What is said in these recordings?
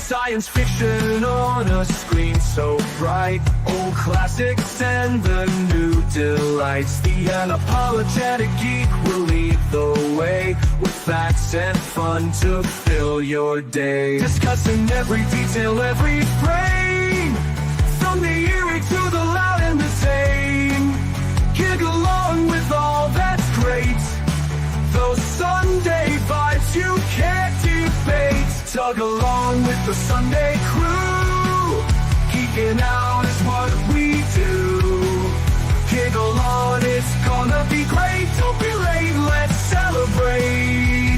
science fiction on a screen so bright. Old classics and the new delights. The unapologetic geek will lead the way, with facts and fun to fill your day. Discussing every detail, every frame, from the eerie to the loud and the tame. Gig along with all that's great, those Sunday vibes you can't debate. Tug along with the Sunday crew, geeking out is what we do. Giggle on, it's gonna be great. Don't be late, let's celebrate.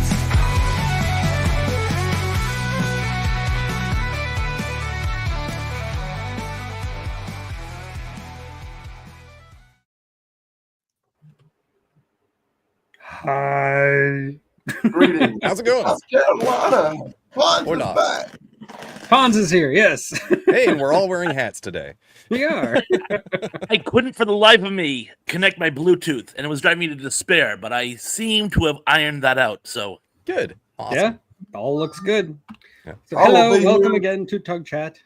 Hi. Greetings. How's it going? South Carolina. Fonz Or is not. back. Fonz is here, yes. Hey, and we're all wearing hats today. We are. I couldn't for the life of me connect my Bluetooth, and it was driving me to despair, but I seem to have ironed that out, so. Good. Awesome. Yeah, all looks good. Yeah. So, I will hello, be welcome here. again to Tug Chat.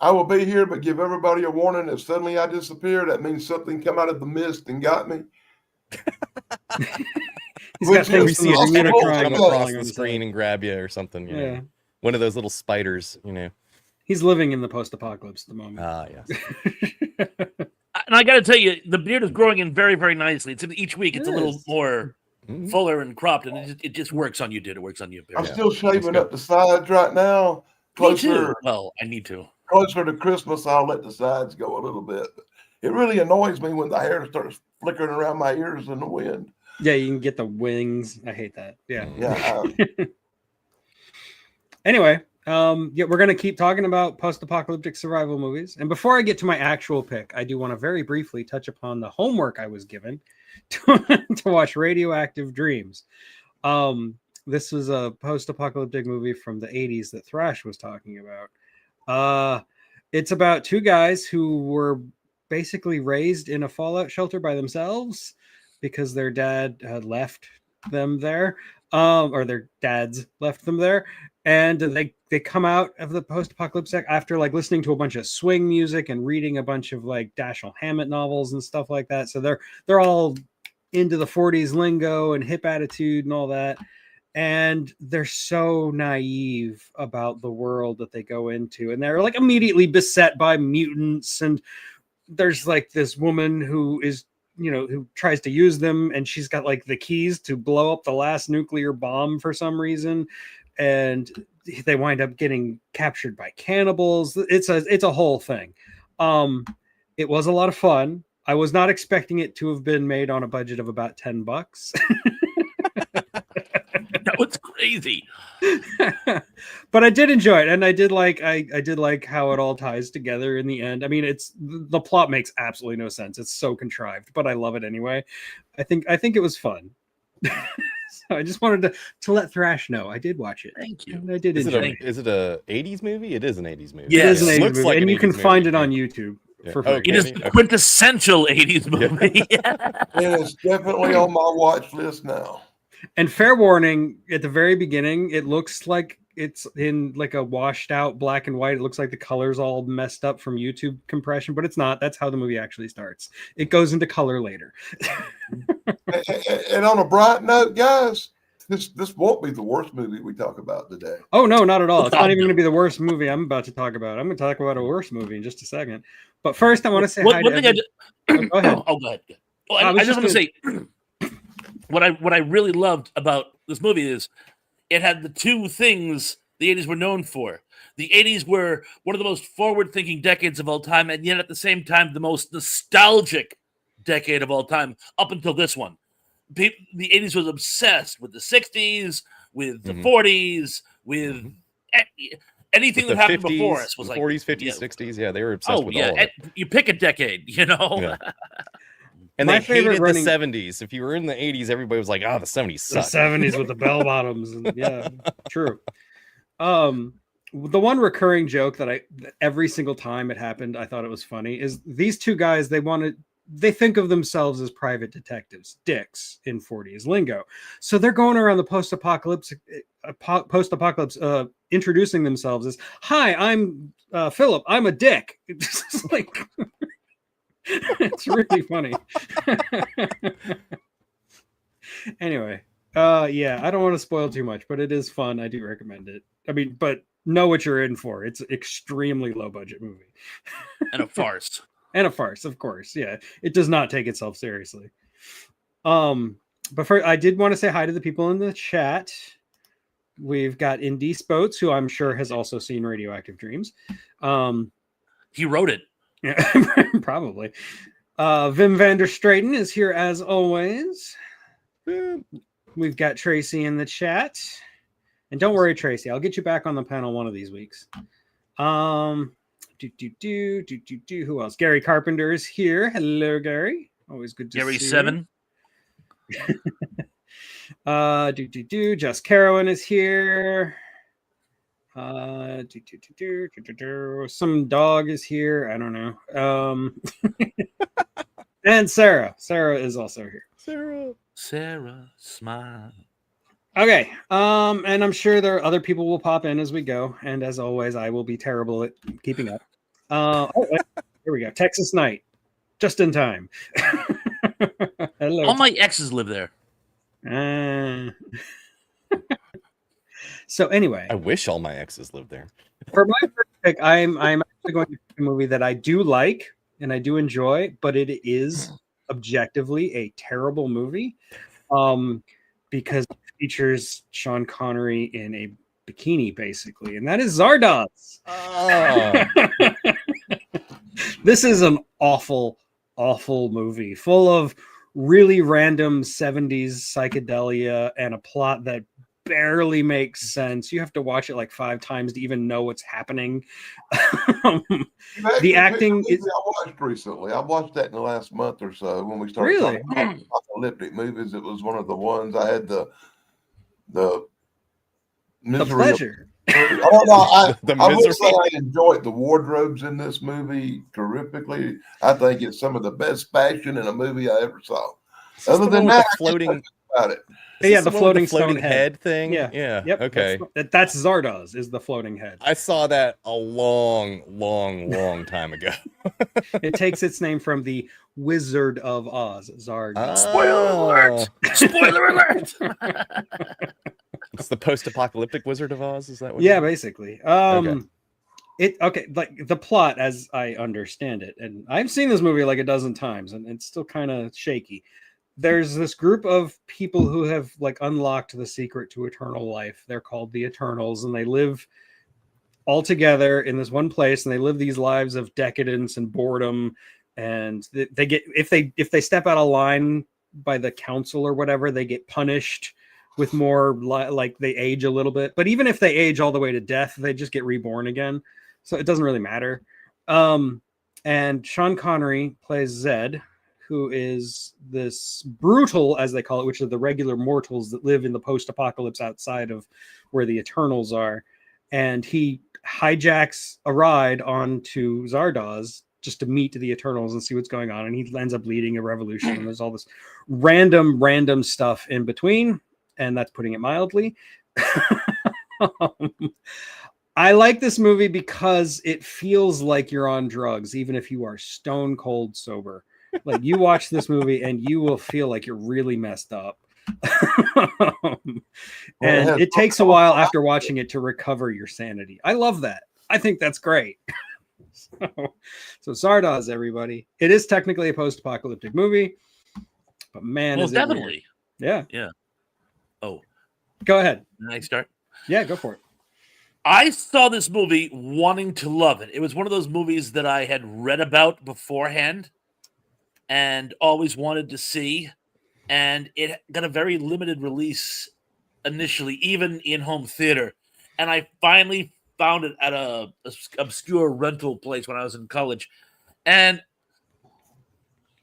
I will be here, but give everybody a warning. If suddenly I disappear, that means something come out of the mist and got me. He's got Which things is from the possible. Bermuda Come Come Triangle across crawling the on his screen head. and grab you or something. You know. Yeah, One of those little spiders, you know. he's living in the post-apocalypse at the moment. Ah, yes. And I got to tell you, the beard is growing in very, very nicely. It's each week, it's a little Yes. more Mhm. fuller and cropped, and it just works on you, dude. It works on you. I'm Yeah, still shaving that's up the sides right now. Me too. Closer, Well, I need to. closer to Christmas, I'll let the sides go a little bit. But it really annoys me when the hair starts flickering around my ears in the wind. Yeah, you can get the wings. I hate that. Yeah. Yeah, Anyway, yeah, we're gonna keep talking about post-apocalyptic survival movies. And before I get to my actual pick, I do want to very briefly touch upon the homework I was given to watch Radioactive Dreams. This was a post-apocalyptic movie from the 80s that Thrash was talking about. It's about two guys who were basically raised in a fallout shelter by themselves because their dad had left them there, or their dads left them there, and they come out of the post-apocalypse after like listening to a bunch of swing music and reading a bunch of like Dashiell Hammett novels and stuff like that. So they're all into the 40s lingo and hip attitude and all that. And they're so naive about the world that they go into, and they're like immediately beset by mutants. And there's like this woman who is, who tries to use them, and she's got like the keys to blow up the last nuclear bomb for some reason, and they wind up getting captured by cannibals. It's a whole thing. It was a lot of fun. I was not expecting it to have been made on a budget of about $10. That was crazy. But I did enjoy it, and I did like how it all ties together in the end. I mean, the plot makes absolutely no sense. It's so contrived, but I love it anyway. I think it was fun. So I just wanted to let Thrash know I did watch it. Thank you. And I did enjoy it. Is it a 80s movie? It is an 80s movie. Yeah, It is an it 80s looks movie, like and an you can 80s find movie. it on YouTube for Oh, free. It is the quintessential 80s movie. it is definitely on my watch list now. And fair warning, at the very beginning, it looks like it's in like a washed out black and white. It looks like the color's all messed up from YouTube compression, but it's not. That's how the movie actually starts. It goes into color later. And on a bright note, guys, this won't be the worst movie we talk about today. Oh, no, not at all. It's not even going to be the worst movie I'm about to talk about. I'm going to talk about a worse movie in just a second. But first, I want to say hi to One thing every- Go ahead. Oh, go ahead. Oh, I was I just just want to say what I really loved about this movie is it had the two things the 80s were known for. The 80s were one of the most forward-thinking decades of all time, and yet at the same time, the most nostalgic decade of all time up until this one. The 80s was obsessed with the 60s, with the 40s, with anything that happened before us was like 40s, 50s, yeah. 60s. Yeah, they were obsessed with all of it. You pick a decade, Yeah. And My they favorite hated running- the 70s. If you were in the 80s, everybody was like, "Oh, the 70s The suck." 70s with the bell bottoms. And, yeah, true. The one recurring joke that every single time it happened, I thought it was funny, is these two guys, they wanted they think of themselves as private detectives, dicks in 40s lingo. So they're going around the post-apocalypse, introducing themselves as, "Hi, I'm Philip. I'm a dick." It's like, it's really funny. Anyway, yeah, I don't want to spoil too much, but it is fun. I do recommend it. I mean, but know what you're in for. It's an extremely low budget movie. And a farce. And a farce, of course. Yeah, it does not take itself seriously. But first, I did want to say hi to the people in the chat. We've got Indy Spoats, who I'm sure has also seen Radioactive Dreams. He wrote it. Yeah, probably. Vim Vander Straten is here as always. We've got Tracy in the chat. And don't worry, Tracy, I'll get you back on the panel one of these weeks. Who else? Gary Carpenter is here. Hello, Gary. Always good to Gary see 7. you. Jess Carowin is here. Some dog is here. I don't know. And Sarah. Sarah is also here. Sarah, smile. Okay. And I'm sure there are other people will pop in as we go. And as always, I will be terrible at keeping up. Here we go. Texas Night. Just in time. Hello. All my exes live there. So anyway, I wish all my exes lived there. for my first pick, I'm actually going to pick a movie that I do like and I do enjoy, but it is objectively a terrible movie, because it features Sean Connery in a bikini, basically, and that is Zardoz. Oh. This is an awful movie full of really random 70s psychedelia and a plot that barely makes sense. You have to watch it like 5 times to even know what's happening. The acting is... I watched recently. I watched that in the last month or so when we started Really? talking about apocalyptic movies. It was one of the ones I had the misery pleasure. I The will misery. say I enjoyed the wardrobes in this movie terrifically. I think it's some of the best fashion in a movie I ever saw. Is this Other the than one with that, the floating about it. is Yeah, this the one with floating stone head thing. Yeah. Yeah. Yep. Okay. That's Zardoz, is the floating head. I saw that a long time ago. It takes its name from the Wizard of Oz, Zardoz. Spoiler alert! Spoiler alert! It's the post-apocalyptic Wizard of Oz. Is that what? Yeah, basically. Okay. Like the plot, as I understand it, and I've seen this movie like a dozen times, and it's still kind of shaky. There's this group of people who have like unlocked the secret to eternal life. They're called the Eternals, and they live all together in this one place, and they live these lives of decadence and boredom. And they get, if they step out of line by the council or whatever, they get punished with more like they age a little bit. But even if they age all the way to death, they just get reborn again. So it doesn't really matter. And Sean Connery plays Zed, who is this brutal, as they call it, which are the regular mortals that live in the post-apocalypse outside of where the Eternals are. And he hijacks a ride onto Zardoz just to meet the Eternals and see what's going on. And he ends up leading a revolution. And there's all this random stuff in between. And that's putting it mildly. I like this movie because it feels like you're on drugs, even if you are stone cold sober. Like, you watch this movie and you will feel like you're really messed up. And it takes a while after watching it to recover your sanity. I love that. I think that's great. So Zardoz, everybody. It is technically a post-apocalyptic movie, but man, Well, is it definitely. weird. Yeah. Oh, Go ahead. can I start? Yeah, go for it. I saw this movie wanting to love it. It was one of those movies that I had read about beforehand and always wanted to see. And it got a very limited release initially, even in home theater. And I finally found it at a obscure rental place when I was in college. And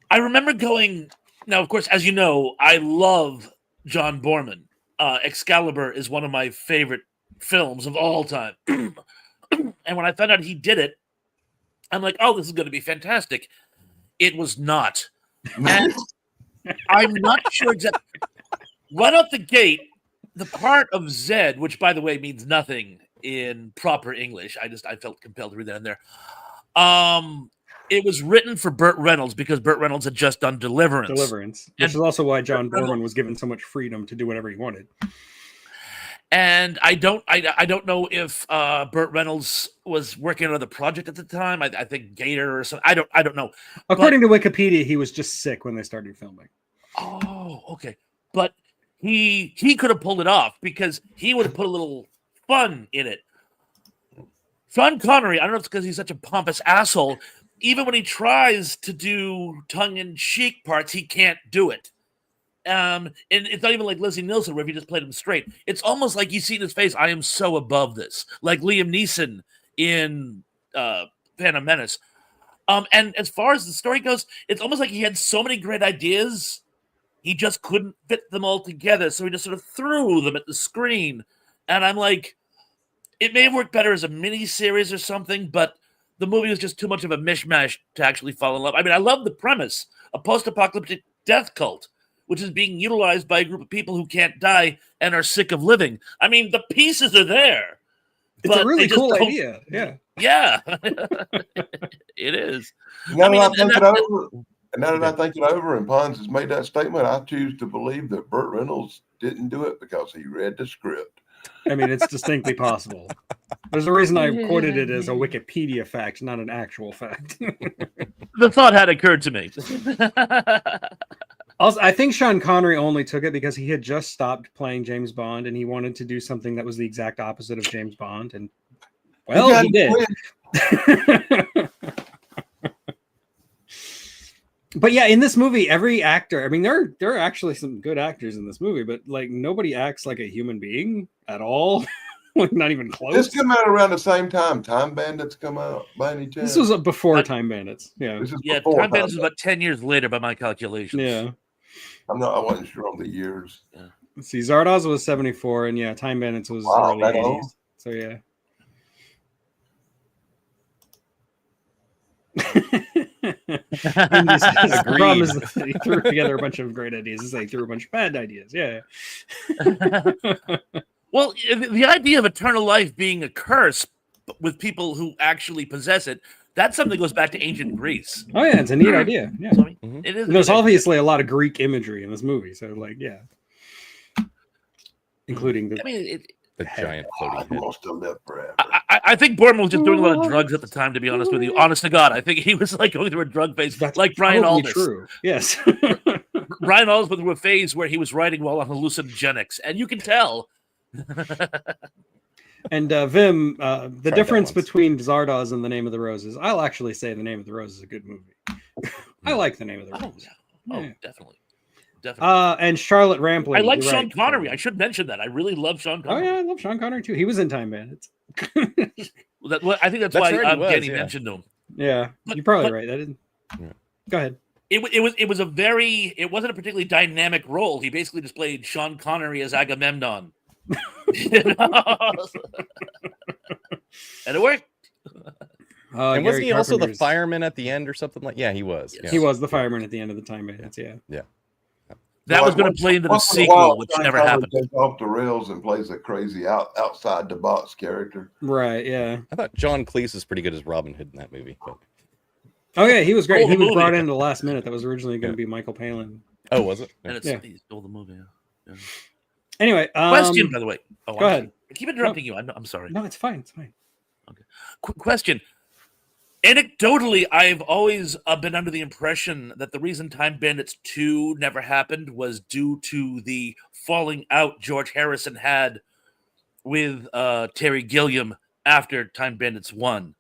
I remember going, now, of course, as you know, I love John Borman. Excalibur is one of my favorite films of all time. And when I found out he did it, I'm like, oh, this is going to be fantastic. it was not. And I'm not sure exactly. Right off the gate, the part of Zed, which by the way means nothing in proper English, I felt compelled to read that in there. It was written for Burt Reynolds because Burt Reynolds had just done Deliverance. Which And is also why John Borman was given so much freedom to do whatever he wanted. And I don't know if Burt Reynolds was working on another project at the time. I think Gator or something. I don't know. According to Wikipedia, he was just sick when they started filming. Oh, okay. But he could have pulled it off because he would have put a little fun in it. Sean Connery, I don't know if it's because he's such a pompous asshole. Even when he tries to do tongue-in-cheek parts, he can't do it. And it's not even like Leslie Nielsen, where if he just played him straight. It's almost like you see in his face, I am so above this. Like Liam Neeson in Phantom Menace. And as far as the story goes, it's almost like he had so many great ideas, he just couldn't fit them all together. So he just sort of threw them at the screen. And I'm like, it may have worked better as a mini-series or something, but the movie was just too much of a mishmash to actually fall in love. I mean, I love the premise, a post-apocalyptic death cult, which is being utilized by a group of people who can't die and are sick of living. I mean, the pieces are there. It's a really cool idea. Yeah. Yeah. It is. Now that I think it over, and Pons has made that statement, I choose to believe that Burt Reynolds didn't do it because he read the script. I mean, it's distinctly possible. There's a reason I quoted it as a Wikipedia fact, not an actual fact. The thought had occurred to me. Also, I think Sean Connery only took it because he had just stopped playing James Bond and he wanted to do something that was the exact opposite of James Bond. And, well, he did. But yeah, in this movie, every actor, I mean, there are actually some good actors in this movie, but like nobody acts like a human being at all. Like not even close. This came out around the same time Time Bandits come out by any chance? This was before Time Bandits. Yeah. Time Bandits was about 10 years later by my calculations. Yeah. I wasn't sure on the years. Yeah. Let's see, Zardoz was 74, and yeah, Time Bandits was early 80s. Old? So yeah. The problem is that he threw together a bunch of great ideas. It's like he threw a bunch of bad ideas. Yeah. Well, the idea of eternal life being a curse with people who actually possess it, that's something that goes back to ancient Greece. Oh, yeah, it's a neat idea. Yeah. So, I mean, it is. And there's obviously a lot of Greek imagery in this movie. So, like, yeah. Including the, the giant floating head. Wants to live forever. I think Borman was just doing a lot of drugs at the time, to be honest with you. Honest to God, I think he was like going through a drug phase, that's like Brian Aldiss. True. Yes. Brian Aldiss went through a phase where he was writing while on hallucinogenics, and you can tell. And Vim, the difference between Zardoz and The Name of the Roses, I'll actually say The Name of the Roses is a good movie. I like The Name of the Roses. Oh, definitely. And Charlotte Rampling. I like Sean Connery. I should mention that. I really love Sean Connery. Oh, yeah, I love Sean Connery, too. He was in Time Bandits. I think that's why Danny mentioned him. Yeah, you're probably right. I didn't. Yeah. Go ahead. It wasn't a particularly dynamic role. He basically just played Sean Connery as Agamemnon. And it worked. And wasn't he also the fireman at the end or something like? Yeah, he was. Yes. Yeah. He was the fireman at the end of the Time Bandits. Yeah. Yeah. That was going to play into the sequel, which never happened. Goes off the rails and plays a crazy outside the box character. Right. Yeah. I thought John Cleese was pretty good as Robin Hood in that movie. But... Oh yeah, he was great. He was brought in the last minute. That was originally going to be Michael Palin. Oh, was it? And he stole the movie. Yeah. Anyway, question by the way. Oh, go ahead. I keep interrupting you. I'm sorry. No, it's fine. It's fine. Okay. Quick question. Anecdotally, I've always been under the impression that the reason Time Bandits 2 never happened was due to the falling out George Harrison had with Terry Gilliam after Time Bandits 1.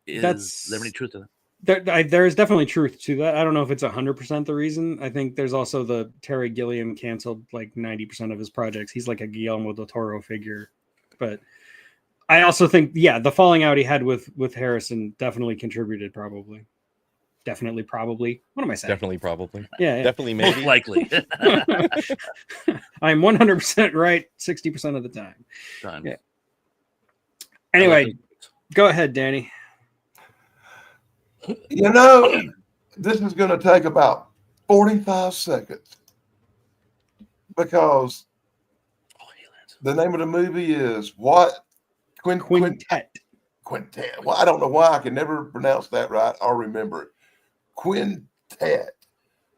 Is there any truth to that? There is definitely truth to that. I don't know if it's 100% the reason. I think there's also the Terry Gilliam canceled like 90% of his projects. He's like a Guillermo del Toro figure. But I also think, the falling out he had with Harrison definitely contributed, probably. Definitely, probably. What am I saying? Definitely, probably. Yeah. Definitely, maybe. Most likely. I'm 100% right 60% of the time. Done. Yeah. Anyway, go ahead, Danny. You know, this is going to take about 45 seconds because the name of the movie is what? Quintet. Quintet. Well, I don't know why I can never pronounce that right or remember it. Quintet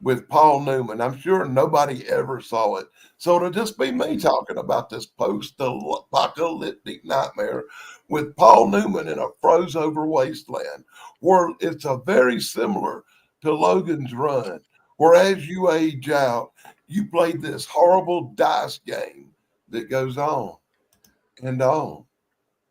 with Paul Newman. I'm sure nobody ever saw it. So it'll just be me talking about this post-apocalyptic nightmare with Paul Newman in a froze-over wasteland, where it's a very similar to Logan's Run, where as you age out, you play this horrible dice game that goes on and on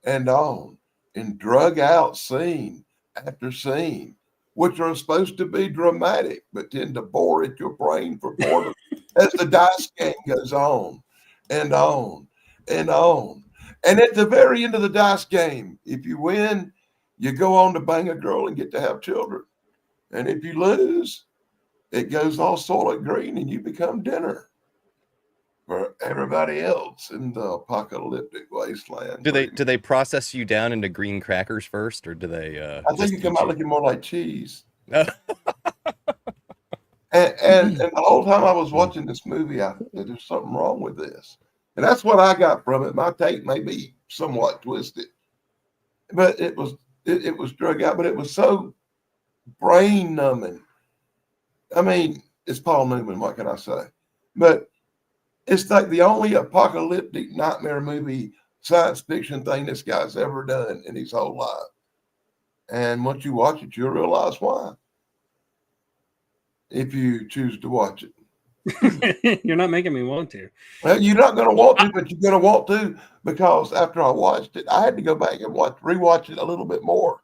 and on in drug out scene after scene, which are supposed to be dramatic, but tend to bore at your brain for boredom as the dice game goes on and on and on. And at the very end of the dice game, if you win, you go on to bang a girl and get to have children. And if you lose, it goes all Soylent Green and you become dinner for everybody else in the apocalyptic wasteland. Do they process you down into green crackers first, or do they? I think you come out looking more like cheese. and the whole time I was watching this movie, I thought there's something wrong with this, and that's what I got from it. My take may be somewhat twisted, but it was drug out, but it was so brain numbing. I mean, it's Paul Newman. What can I say? But it's like the only apocalyptic nightmare movie, science fiction thing this guy's ever done in his whole life. And once you watch it, you'll realize why. If you choose to watch it. You're not making me want to. Well, you're not going to want to, but you're going to want to, because after I watched it, I had to go back and rewatch it a little bit more.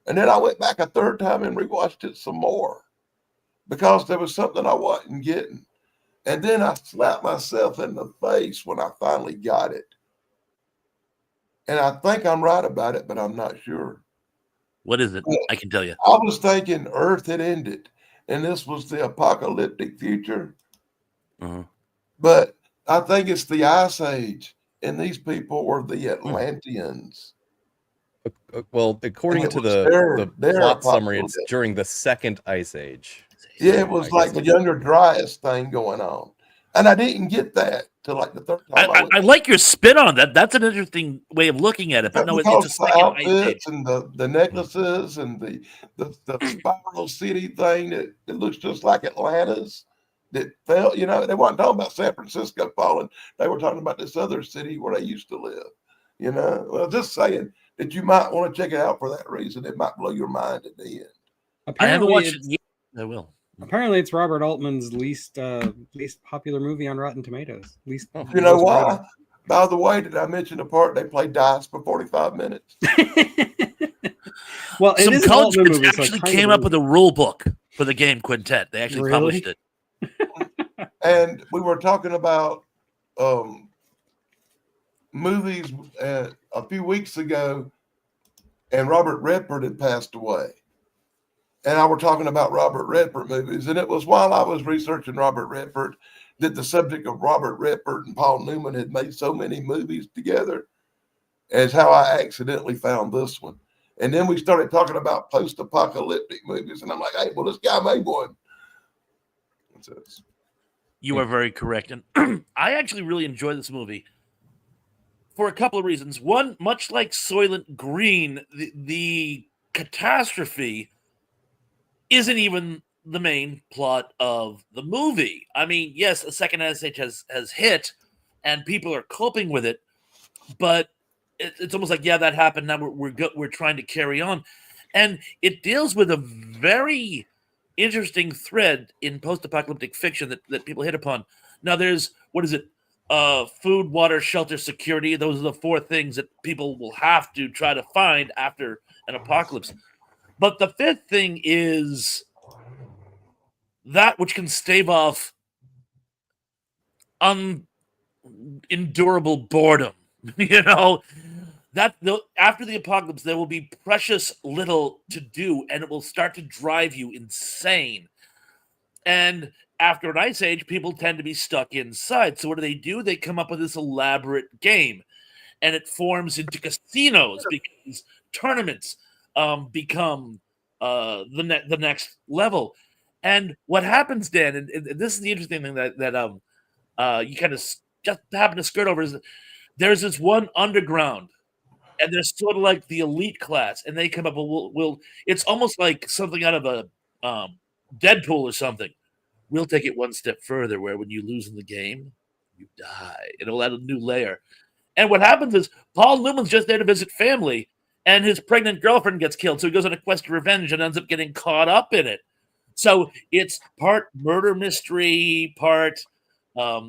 And then I went back a third time and rewatched it some more because there was something I wasn't getting. And then I slapped myself in the face when I finally got it. And I think I'm right about it, but I'm not sure. What is it? I can tell you. I was thinking Earth had ended, and this was the apocalyptic future. Uh-huh. But I think it's the Ice Age, and these people were the Atlanteans. Well, according to the plot summary, it's during the second Ice Age. Yeah, it was like the Younger Dryas thing going on. And I didn't get that till like the third time. I like your spin on that. That's an interesting way of looking at it. But no, it's a second outfits and the necklaces and the spiral city thing that looks just like Atlanta's that fell, they weren't talking about San Francisco falling. They were talking about this other city where they used to live. Well, just saying that you might want to check it out for that reason. It might blow your mind at the end. I haven't watched it yet. I will. Apparently, it's Robert Altman's least popular movie on Rotten Tomatoes. You know why? By the way, did I mention the part they played dice for 45 minutes? Well, some college kids actually came up with a rule book for the game Quintet. They actually published it. And we were talking about movies a few weeks ago, and Robert Redford had passed away. And I were talking about Robert Redford movies, and it was while I was researching Robert Redford that the subject of Robert Redford and Paul Newman had made so many movies together, as how I accidentally found this one. And then we started talking about post-apocalyptic movies, and I'm like, hey, well, this guy made one. You are very correct. And I actually really enjoyed this movie for a couple of reasons. One, much like Soylent Green, the catastrophe isn't even the main plot of the movie. I mean, yes, the second SH has hit, and people are coping with it, but it's almost like, yeah, that happened. Now we're trying to carry on, and it deals with a very interesting thread in post-apocalyptic fiction that people hit upon. Now, there's food, water, shelter, security. Those are the four things that people will have to try to find after an apocalypse. But the fifth thing is that which can stave off unendurable boredom. That after the apocalypse, there will be precious little to do, and it will start to drive you insane. And after an ice age, people tend to be stuck inside. So what do? They come up with this elaborate game, and it forms into casinos because tournaments become the next level. And what happens, Dan, and this is the interesting thing that you kind of just happen to skirt over, is that there's this one underground, and there's sort of like the elite class, and they come up and we'll it's almost like something out of a Deadpool or something. We'll take it one step further, where when you lose in the game, you die. It'll add a new layer. And what happens is Paul Newman's just there to visit family, and his pregnant girlfriend gets killed. So he goes on a quest of revenge and ends up getting caught up in it. So it's part murder mystery, part a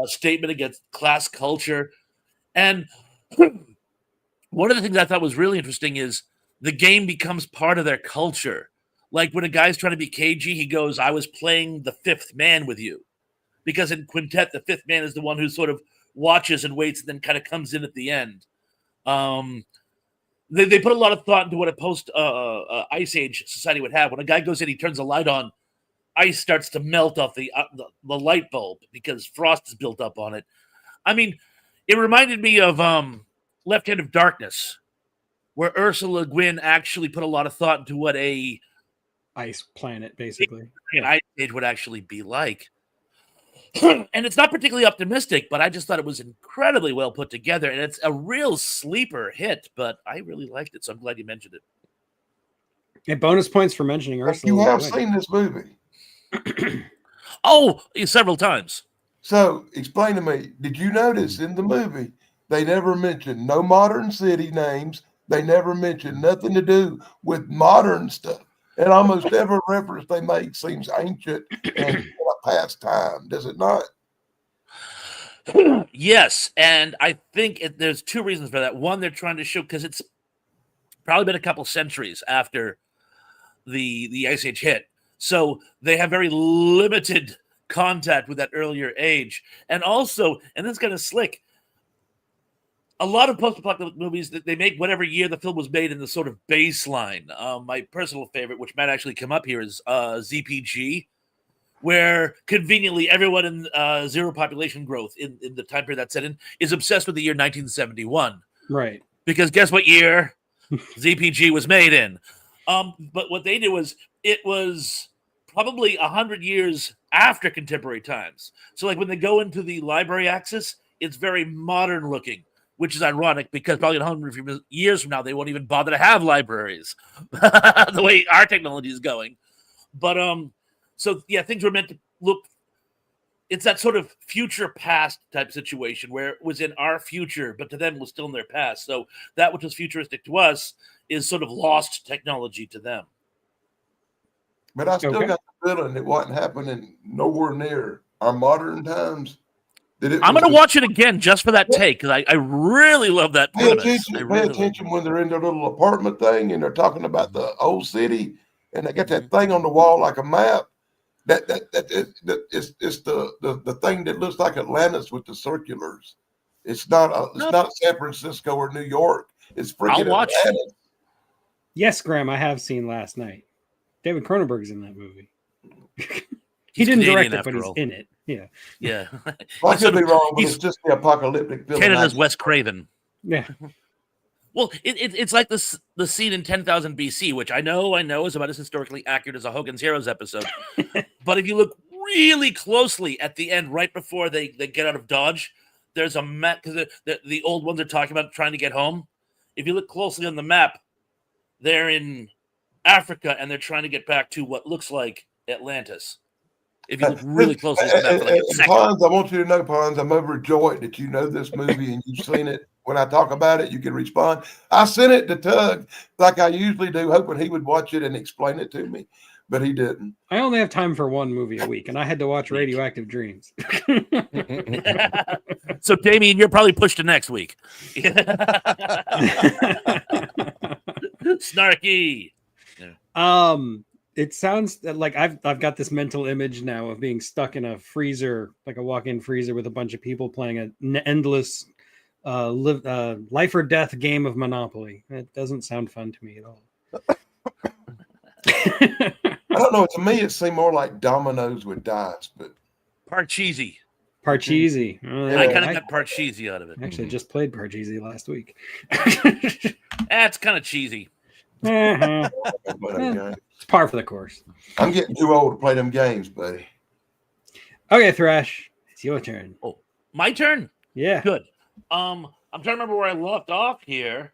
statement against class culture. And one of the things I thought was really interesting is the game becomes part of their culture. Like when a guy's trying to be cagey, he goes, I was playing the fifth man with you. Because in Quintet, the fifth man is the one who sort of watches and waits and then kind of comes in at the end. They put a lot of thought into what a post-Ice Age society would have. When a guy goes in, he turns the light on, ice starts to melt off the light bulb because frost is built up on it. I mean, it reminded me of Left Hand of Darkness, where Ursula Le Guin actually put a lot of thought into what a ice planet, basically, an ice age would actually be like. And it's not particularly optimistic, but I just thought it was incredibly well put together, and it's a real sleeper hit, but I really liked it, so I'm glad you mentioned it. Hey, bonus points for mentioning Ursula. You have seen this movie? Oh, several times. So explain to me, did you notice in the movie they never mentioned no modern city names? They never mentioned nothing to do with modern stuff. And almost every reference they make seems ancient and a past time, does it not? Yes, and I think there's two reasons for that. One, they're trying to show, because it's probably been a couple centuries after the Ice Age hit, so they have very limited contact with that earlier age. And also, and this is kind of slick, a lot of post-apocalyptic movies that they make whatever year the film was made in the sort of baseline. My personal favorite, which might actually come up here, is ZPG, where conveniently everyone in zero population growth in the time period that's set in is obsessed with the year 1971. Right. Because guess what year ZPG was made in? But what they did was, it was probably 100 years after contemporary times. So like when they go into the library axis, it's very modern looking, which is ironic because probably 100 years from now, they won't even bother to have libraries the way our technology is going. But so yeah, things were meant to look, it's that sort of future past type situation where it was in our future, but to them it was still in their past. So that which was futuristic to us is sort of lost technology to them. But I still got the feeling it wasn't happening nowhere near our modern times. I'm going to watch it again just for that take, because I really love that premise. Pay attention when they're in their little apartment thing and they're talking about the old city and they got that thing on the wall like a map. It's the thing that looks like Atlantis with the circulars. It's not San Francisco or New York. It's freaking I'll watch Atlantis. Yes, Graham, I have seen Last Night. David Cronenberg's in that movie. He didn't direct it, but he's in it. Yeah. Yeah. Well, I could be wrong, but it's just the apocalyptic film. Canada's Wes Craven. Yeah. Well, it's like the scene in 10,000 BC, which I know is about as historically accurate as a Hogan's Heroes episode. But if you look really closely at the end, right before they get out of Dodge, there's a map, because the old ones are talking about trying to get home. If you look closely on the map, they're in Africa and they're trying to get back to what looks like Atlantis. If you look really closely at the map, for like a second. Pons, I want you to know, Pons, I'm overjoyed that you know this movie and you've seen it. When I talk about it, you can respond. I sent it to Tug like I usually do, hoping he would watch it and explain it to me, but he didn't. I only have time for one movie a week, and I had to watch Radioactive Dreams. So, Damien, you're probably pushed to next week. Snarky. It sounds like I've got this mental image now of being stuck in a freezer, like a walk-in freezer with a bunch of people playing an endless life or death game of Monopoly. It doesn't sound fun to me at all. I don't know. To me, it seemed more like dominoes with dice, but Parcheesi. Parcheesi. I kind of got Parcheesi out of it. Actually, just played Parcheesi last week. That's kind of cheesy. Uh-huh. It's par for the course. I'm getting too old to play them games, buddy. Okay, Thrash, it's your turn. Oh, my turn? Yeah. Good. I'm trying to remember where I left off here,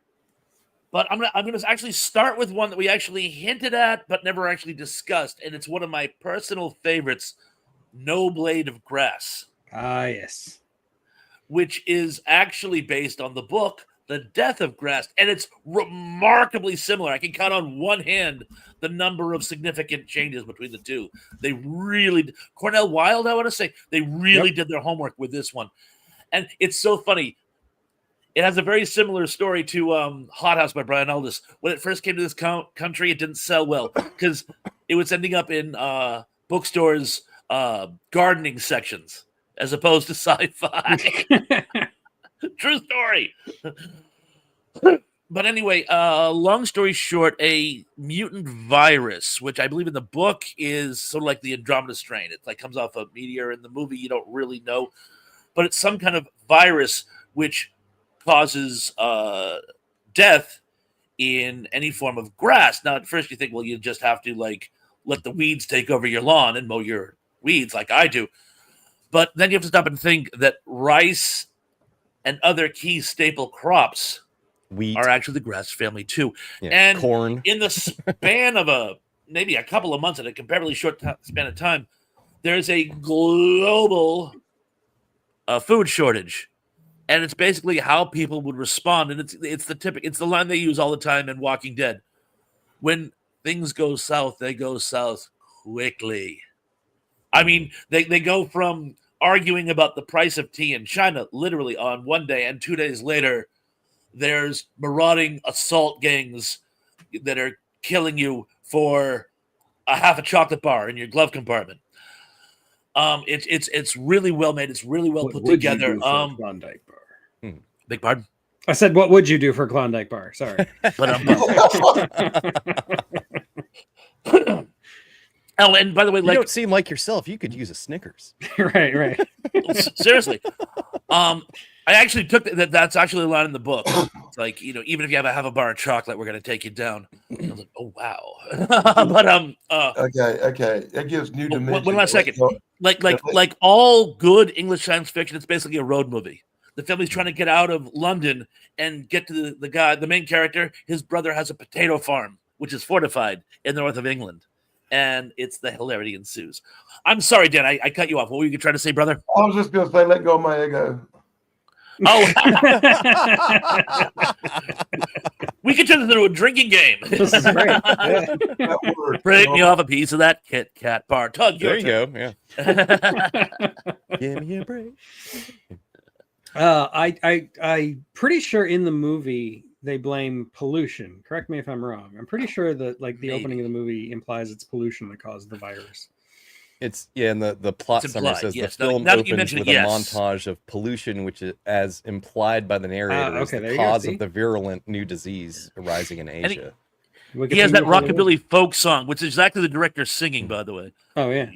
but I'm gonna actually start with one that we actually hinted at but never actually discussed, and it's one of my personal favorites, No Blade of Grass. Ah, yes. Which is actually based on the book The Death of Grass, and it's remarkably similar. I can count on one hand the number of significant changes between the two. They really, Cornell Wilde, I want to say, they really did their homework with this one. And it's so funny. It has a very similar story to Hot House by Brian Aldiss. When it first came to this country, it didn't sell well because it was ending up in bookstores' gardening sections as opposed to sci-fi. True story. But anyway, long story short, a mutant virus, which I believe in the book is sort of like the Andromeda strain. It like comes off a meteor. In the movie, you don't really know, but it's some kind of virus which causes death in any form of grass. Now, at first you think, well, you just have to like let the weeds take over your lawn and mow your weeds like I do. But then you have to stop and think that rice and other key staple crops are actually the grass family too. Yeah, and corn. In the span of maybe a couple of months, in a comparatively short span of time, there's a global food shortage. And it's basically how people would respond. And it's the line they use all the time in Walking Dead. When things go south, they go south quickly. I mean, they go from arguing about the price of tea in China literally on one day, and 2 days later, there's marauding assault gangs that are killing you for a half a chocolate bar in your glove compartment. It's really well made. It's really well put together. Klondike bar. Big pardon? I said, what would you do for a Klondike bar? Sorry. Oh, and by the way, you don't seem like yourself. You could use a Snickers. Right. Seriously. I actually took that. That's actually a line in the book. It's like, even if you have a half a bar of chocolate, we're going to take you down. I was like, oh, wow. But, okay. That gives new dimension. One last second. Like all good English science fiction, it's basically a road movie. The family's trying to get out of London and get to the guy, the main character. His brother has a potato farm, which is fortified in the north of England. And it's the hilarity ensues. I'm sorry, Dan. I cut you off. What were you trying to say, brother? I was just going to say, let go of my ego. Oh, we could turn this into a drinking game. This is great. Yeah. Break me off a piece of that Kit Kat bar. Tug, there you go. Yeah. Give me a break. I'm pretty sure in the movie they blame pollution. Correct me if I'm wrong. I'm pretty sure that the opening of the movie implies it's pollution that caused the virus. It's and the plot summary says the film opens with a montage of pollution, which is as implied by the narrator is the cause of the virulent new disease arising in Asia. He has that rockabilly folk song, which is exactly the director singing, by the way. Oh yeah.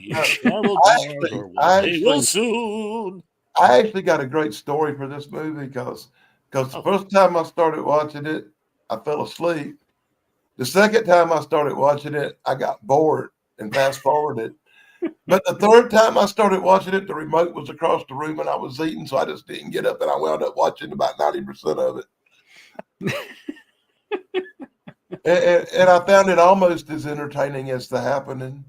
I actually got a great story for this movie because the first time I started watching it, I fell asleep. The second time I started watching it, I got bored and fast forwarded. But the third time I started watching it, the remote was across the room and I was eating, so I just didn't get up and I wound up watching about 90% of it. and I found it almost as entertaining as The Happening.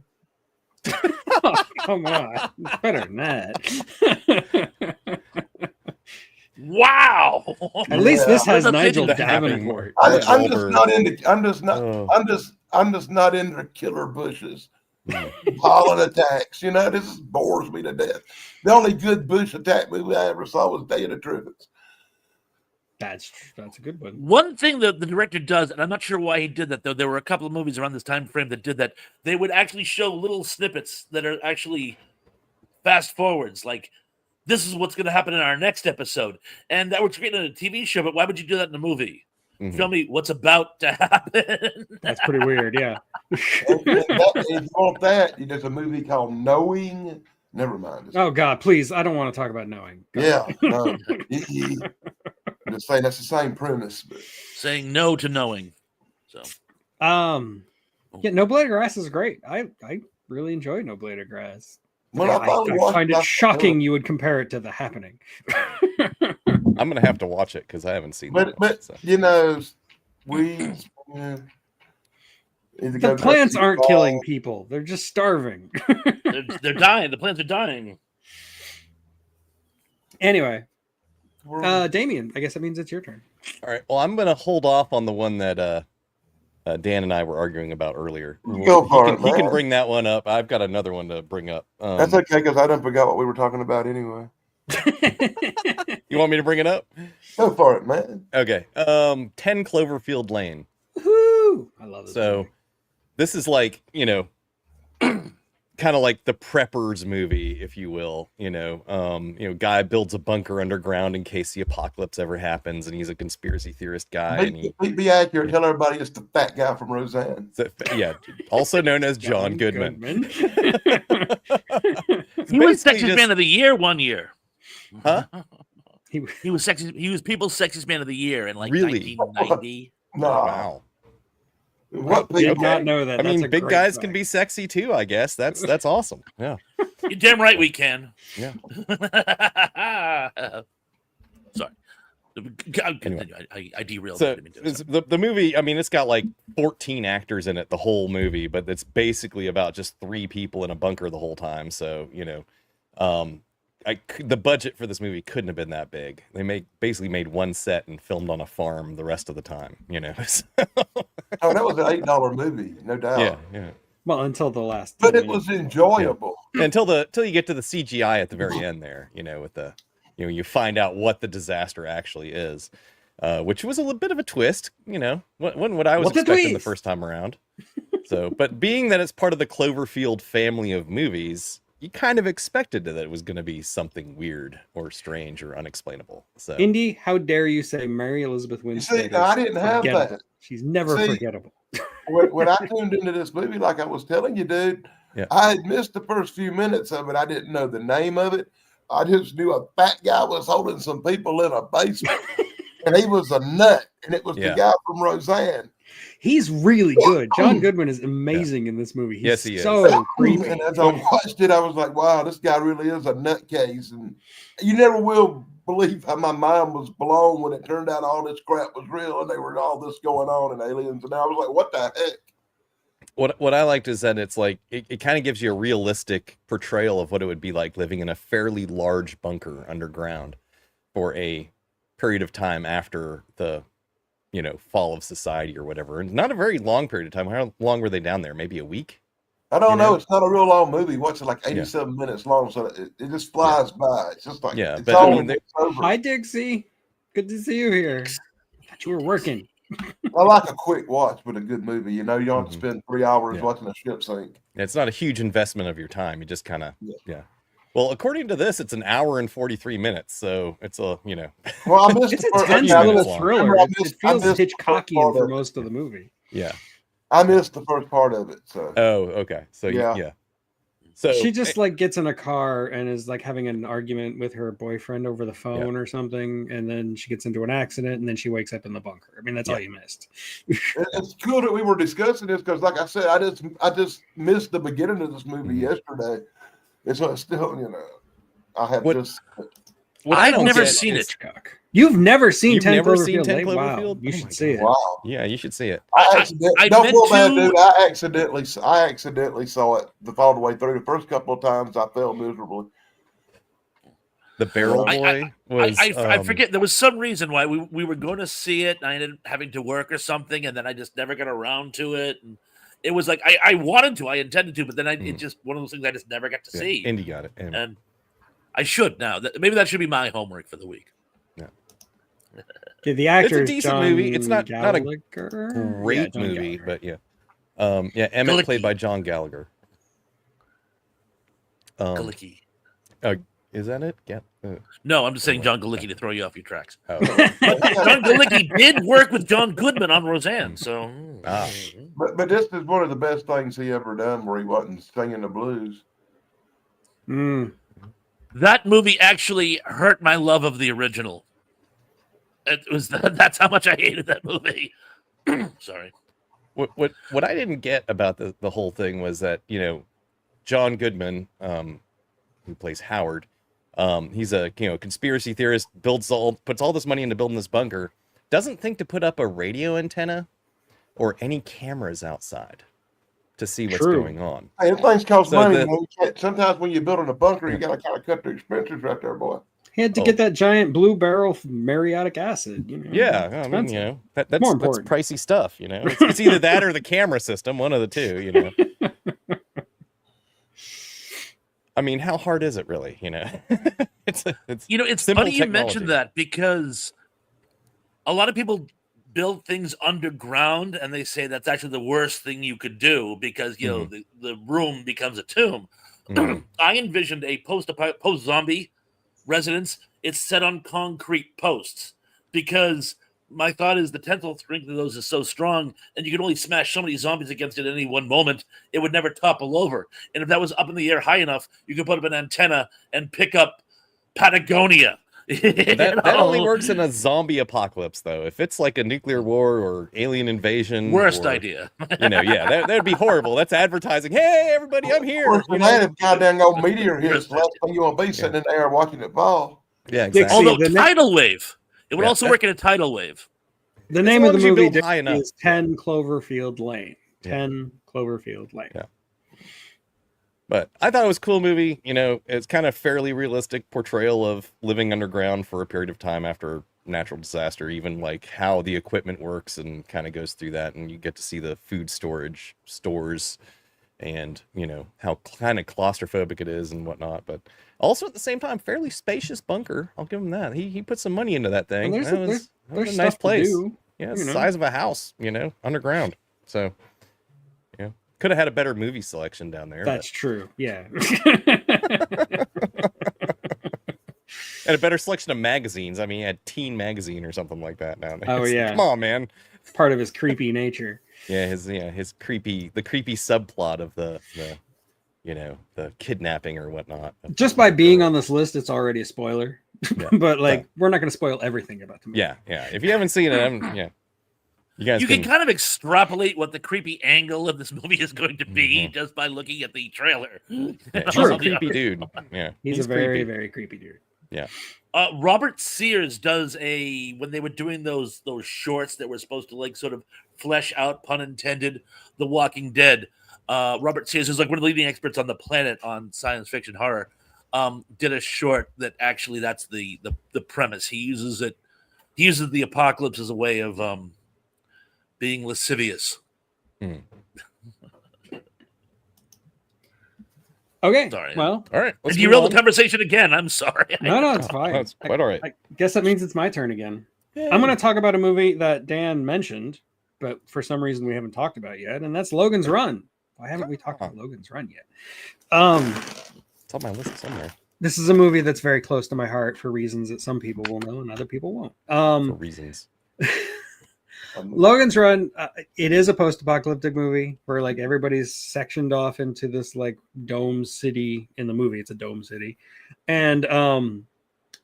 Oh, come on. It's better than that. Wow. At least this has Nigel Davenport. I'm just not into killer bushes. Pollen attacks. This bores me to death. The only good bush attack movie I ever saw was Day of the Triffids. That's a good one. One thing that the director does, and I'm not sure why he did that, though, there were a couple of movies around this time frame that did that. They would actually show little snippets that are actually fast forwards, like this is what's going to happen in our next episode. And that was created in a TV show, but why would you do that in a movie? Mm-hmm. Tell me what's about to happen. That's pretty weird, yeah. If you want that, there's a movie called Knowing. Never mind. Oh, God, please. I don't want to talk about Knowing. Yeah. No. I'm just saying that's the same premise. But... Saying no to knowing. So Yeah, No Blade of Grass is great. I really enjoyed No Blade of Grass. When I find it shocking you would compare it to The Happening. I'm gonna have to watch it because I haven't seen it. But so. you know, weeds. The plants aren't killing people; they're just starving. they're dying. The plants are dying. Anyway, Damien, I guess that means it's your turn. All right. Well, I'm gonna hold off on the one that Dan and I were arguing about earlier. Go for it, He can bring that one up. I've got another one to bring up. That's okay, because I done forgot what we were talking about anyway. You want me to bring it up? Go for it, man. Okay. 10 Cloverfield Lane. Woohoo! I love this. So, movie. This is like, kind of like the preppers movie, if you will. Guy builds a bunker underground in case the apocalypse ever happens, and he's a conspiracy theorist guy. Be accurate. Tell everybody it's the fat guy from Roseanne. Also known as John Goodman. He was Sexiest Man of the Year one year. Huh? He was sexy. He was People's Sexiest Man of the Year in really? 1990. No. Wow. I did not know that. I mean, big guys can be sexy too, I guess. That's awesome. Yeah. You're damn right we can. Yeah. Sorry. Anyway. I derailed. So the movie, I mean, it's got like 14 actors in it, the whole movie, but it's basically about just 3 people in a bunker the whole time. So, the budget for this movie couldn't have been that big. They basically made one set and filmed on a farm the rest of the time, Oh, that was an $8 movie, no doubt. Yeah. Well, until the last. But it was enjoyable. Yeah. Until you get to the CGI at the very end there, with the, you find out what the disaster actually is, which was a little bit of a twist, what I was expecting the first time around. So, but being that it's part of the Cloverfield family of movies, you kind of expected that it was going to be something weird or strange or unexplainable. So, Indy, how dare you say Mary Elizabeth Winstead? See, I didn't have that. She's never forgettable. when I tuned into this movie, like I was telling you, dude, I had missed the first few minutes of it. I didn't know the name of it. I just knew a fat guy was holding some people in a basement, and he was a nut, and it was the guy from Roseanne. He's really good. John Goodman is amazing in this movie. He's he is. So creepy. And as I watched it, I was like, wow, this guy really is a nutcase. And you never will believe how my mind was blown when it turned out all this crap was real and there were all this going on and aliens. And I was like, what the heck? What I liked is that it's like, it kind of gives you a realistic portrayal of what it would be like living in a fairly large bunker underground for a period of time after the fall of society or whatever. And not a very long period of time. How long were they down there? Maybe a week? I don't know. It's not a real long movie. What's it, like 87 minutes long? So it just flies by. It's just like, but I mean, hi, Dixie. Good to see you here. I thought you were working. I like a quick watch, but a good movie. You don't have to spend 3 hours watching a ship sink. It's not a huge investment of your time. You just kind of, Well, according to this, it's an hour and 43 minutes. So it's a, Well, I missed it's a tense little thriller. It feels Hitchcockian for most of the movie. Yeah. I missed the first part of it. So. Oh, okay. So yeah. So she just like gets in a car and is like having an argument with her boyfriend over the phone or something, and then she gets into an accident, and then she wakes up in the bunker. I mean, that's all you missed. It's cool that we were discussing this because, like I said, I just missed the beginning of this movie yesterday. It's still, I have just. I've never seen it. You've never seen 10 never Cloverfield? seen 10 Cloverfield? Wow, you should see it. Wow. Yeah, you should see it. I accidentally saw it all the way through. The first couple of times I fell miserably. The Barrel Boy was. I forget. There was some reason why we were going to see it, and I ended up having to work or something, and then I just never got around to it. And it was like I wanted to, I intended to, but then it just one of those things I just never got to see. Indy got it, and I should now. Maybe that should be my homework for the week. Yeah, the actor. It's a decent movie. It's not a great movie, but Emmett played by John Gallagher. Galicki. Is that it? Yeah. No, I'm just saying John Galicki to throw you off your tracks. Oh. John Galicki did work with John Goodman on Roseanne, so. But this is one of the best things he ever done, where he wasn't singing the blues. That movie actually hurt my love of the original. That's how much I hated that movie. Sorry. What I didn't get about the whole thing was that, you know, John Goodman, who plays Howard, he's a, you know, conspiracy theorist, puts all this money into building this bunker, doesn't think to put up a radio antenna or any cameras outside to see what's going on. Hey, things cost So money. You can't, sometimes when you're building a bunker, you got to kind of cut the expenses right there, boy. He had to get that giant blue barrel muriatic acid. You know, yeah, I mean, you know, that's pricey stuff. You know, it's either that or the camera system, one of the two. You know, I mean, how hard is it really? You know, it's you know, it's funny you mentioned that, because a lot of people build things underground and they say that's actually the worst thing you could do, because, you know, the room becomes a tomb. I envisioned a post-zombie residence. It's set on concrete posts, because my thought is the tensile strength of those is so strong, and you can only smash so many zombies against it at any one moment. It would never topple over. And if that was up in the air high enough, you could put up an antenna and pick up Patagonia. That only works in a zombie apocalypse, though. If it's like a nuclear war or alien invasion, worst idea. You know, yeah, that would be horrible. That's advertising. Hey, everybody, I'm here. When that goddamn old meteor hits, the last thing you want to be sitting in the air watching it fall. Yeah, exactly. Although tidal wave, it would also work in a tidal wave. The name of the movie is 10 Cloverfield Lane. 10 Cloverfield Lane. Yeah. But I thought it was a cool movie. You know, it's kind of fairly realistic portrayal of living underground for a period of time after natural disaster, even like how the equipment works, and kind of goes through that. And you get to see the food storage stores and, you know, how kind of claustrophobic it is and whatnot. But also at the same time, fairly spacious bunker. I'll give him that. He put some money into that thing. Well, there's a nice place. Yeah, it's the size of a house, you know, underground. So, yeah. Could have had a better movie selection down there. That's true. Yeah. And a better selection of magazines. I mean, he had Teen Magazine or something like that down there. Oh, yeah. Come on, man. Part of his creepy nature. Yeah, his creepy subplot of the you know, the kidnapping or whatnot. Just by being on this list, it's already a spoiler. Yeah. But like, we're not going to spoil everything about the movie. Yeah. If you haven't seen it, you can kind of extrapolate what the creepy angle of this movie is going to be just by looking at the trailer. Yeah, he's a creepy dude. Yeah, he's a very, very creepy dude. Yeah. Robert Sears does when they were doing those shorts that were supposed to like sort of flesh out, pun intended, The Walking Dead. Robert Sears is like one of the leading experts on the planet on science fiction horror. Did a short that actually that's the premise. He uses the apocalypse as a way of being lascivious. Okay. Sorry. Well, all right. Let's derail the conversation again. I'm sorry. No, it's fine. That's quite all right. I guess that means it's my turn again. Yay. I'm going to talk about a movie that Dan mentioned, but for some reason we haven't talked about yet, and that's Logan's Run. Why haven't we talked about Logan's Run yet? It's on my list somewhere. This is a movie that's very close to my heart for reasons that some people will know and other people won't. For reasons. Logan's Run, it is a post-apocalyptic movie where like everybody's sectioned off into this like dome city. In the movie, it's a dome city, and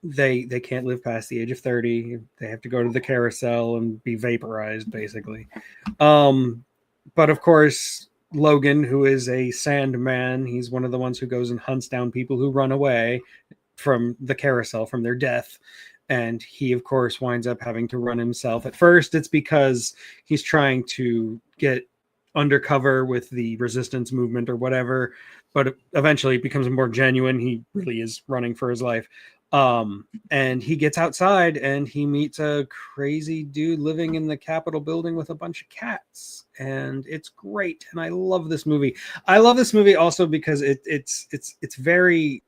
they can't live past the age of 30. They have to go to the carousel and be vaporized, basically. But of course, Logan, who is a Sandman, he's one of the ones who goes and hunts down people who run away from the carousel, from their death. And he, of course, winds up having to run himself. At first, it's because he's trying to get undercover with the resistance movement or whatever. But eventually it becomes more genuine. He really is running for his life. And he gets outside and he meets a crazy dude living in the Capitol building with a bunch of cats. And it's great. And I love this movie. I love this movie also because it's very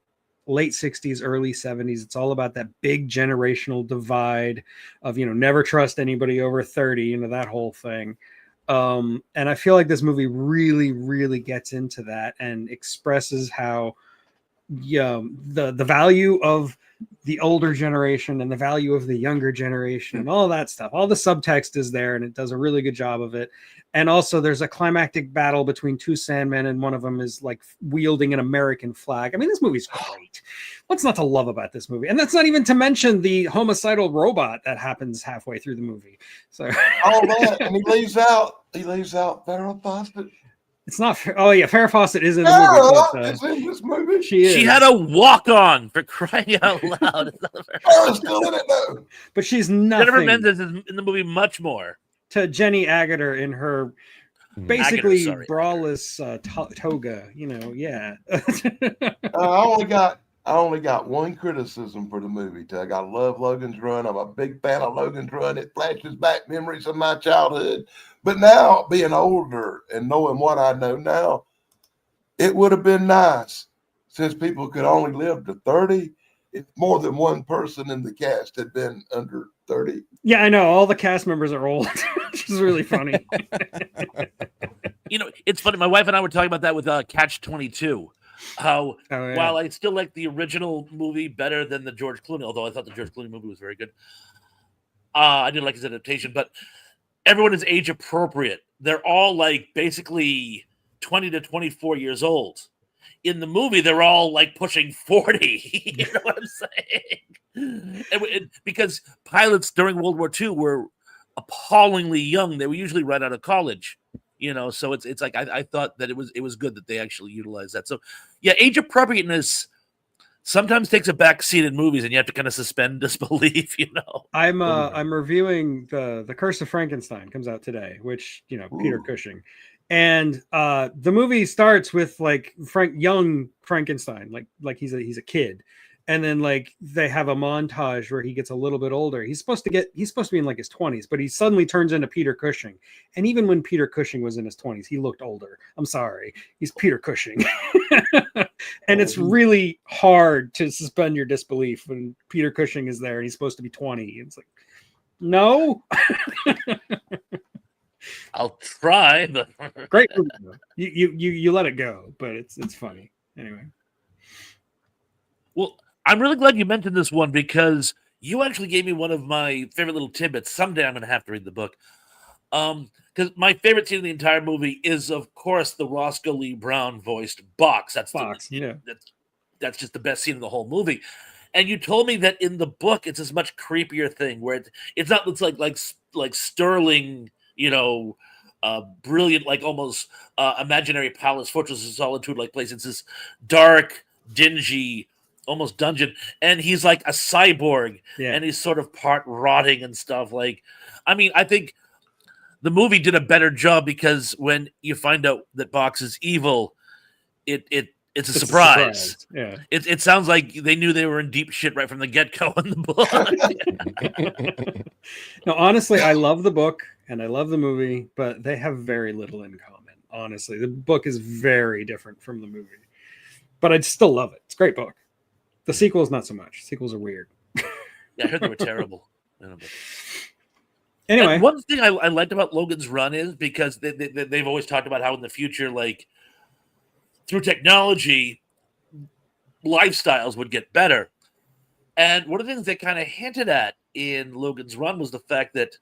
late 60s, early 70s. It's all about that big generational divide of, never trust anybody over 30, that whole thing. And I feel like this movie really, really gets into that and expresses how the value of the older generation and the value of the younger generation and all that stuff. All the subtext is there and it does a really good job of it. And also there's a climactic battle between two Sandmen and one of them is like wielding an American flag. I mean, this movie's great. What's not to love about this movie? And that's not even to mention the homicidal robot that happens halfway through the movie. So all that, and he leaves out he leaves out Farrah Fawcett. It's not. Oh yeah, Farrah Fawcett is in the movie. But, is in this movie. She had a walk-on, for crying out loud. Farrah's still in it though. But she's nothing. Jennifer Mendes is in the movie much more. To Jenny Agutter in her basically Agutter, braless toga. Yeah. I only got one criticism for the movie, Tug. I love Logan's Run. I'm a big fan of Logan's Run. It flashes back memories of my childhood. But now, being older and knowing what I know now, it would have been nice, since people could only live to 30, if more than one person in the cast had been under 30. Yeah, I know. All the cast members are old, which is really funny. It's funny. My wife and I were talking about that with Catch-22. How while I still like the original movie better than the George Clooney, although I thought the George Clooney movie was very good. I didn't like his adaptation, but everyone is age appropriate. They're all like basically 20 to 24 years old. In the movie, they're all like pushing 40. You know what I'm saying? Because pilots during World War II were appallingly young. They were usually right out of college. So it's like I thought that it was good that they actually utilized that. So yeah, age appropriateness sometimes takes a back seat in movies, and you have to kind of suspend disbelief. I'm reviewing the Curse of Frankenstein, comes out today, which Peter Cushing, and the movie starts with like young Frankenstein, like he's a kid. And then like they have a montage where he gets a little bit older. He's supposed to be in like his 20s, but he suddenly turns into Peter Cushing. And even when Peter Cushing was in his 20s, he looked older. I'm sorry. He's Peter Cushing. And it's really hard to suspend your disbelief when Peter Cushing is there and he's supposed to be 20. It's like, no. I'll try, but great movie. You let it go, but it's funny. Anyway. Well, I'm really glad you mentioned this one, because you actually gave me one of my favorite little tidbits. Someday I'm going to have to read the book. Because my favorite scene in the entire movie is, of course, the Roscoe Lee Brown voiced Box. That's that's just the best scene in the whole movie. And you told me that in the book it's this much creepier thing where it's like Sterling, brilliant, like almost imaginary palace, fortress of solitude like place. It's this dark, dingy, almost dungeon, and he's like a cyborg, and he's sort of part rotting and stuff. Like, I mean, I think the movie did a better job, because when you find out that Box is evil, it's a surprise. Yeah, it sounds like they knew they were in deep shit right from the get-go in the book. No, honestly, I love the book and I love the movie, but they have very little in common. Honestly, the book is very different from the movie, but I'd still love it. It's a great book. The sequels, not so much. Sequels are weird. Yeah, I heard they were terrible. Anyway, and one thing I liked about Logan's Run is because they've always talked about how in the future, like through technology, lifestyles would get better. And one of the things they kind of hinted at in Logan's Run was the fact that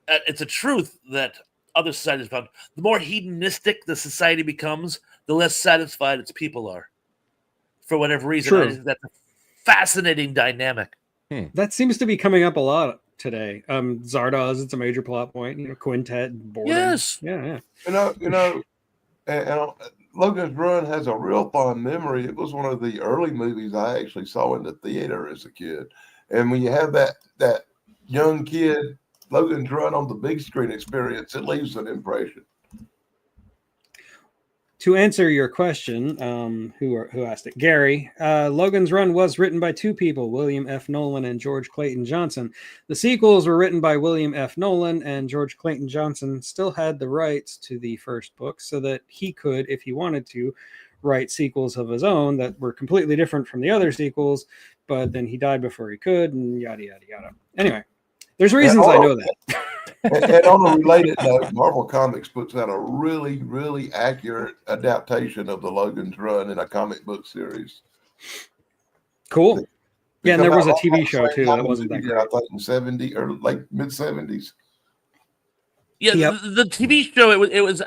it's a truth that other societies found. The more hedonistic the society becomes, the less satisfied its people are. For whatever reason, True. I think that's a fascinating dynamic. That seems to be coming up a lot today. Zardoz, it's a major plot point. Quintet, boredom. Yes, yeah. And Logan's Run has a real fond memory. It was one of the early movies I actually saw in the theater as a kid. And when you have that young kid, Logan's Run on the big screen experience, it leaves an impression. To answer your question, who asked it? Gary, Logan's Run was written by two people, William F. Nolan and George Clayton Johnson. The sequels were written by William F. Nolan, and George Clayton Johnson still had the rights to the first book so that he could, if he wanted to, write sequels of his own that were completely different from the other sequels, but then he died before he could, and yada, yada, yada. Anyway, there's reasons I know that. And on a related note, Marvel Comics puts out a really, really accurate adaptation of the Logan's Run in a comic book series. Cool. Yeah, and there was a TV show too. That wasn't that great. I think in 70 or like mid 70s. Yeah, yep. the TV show, it was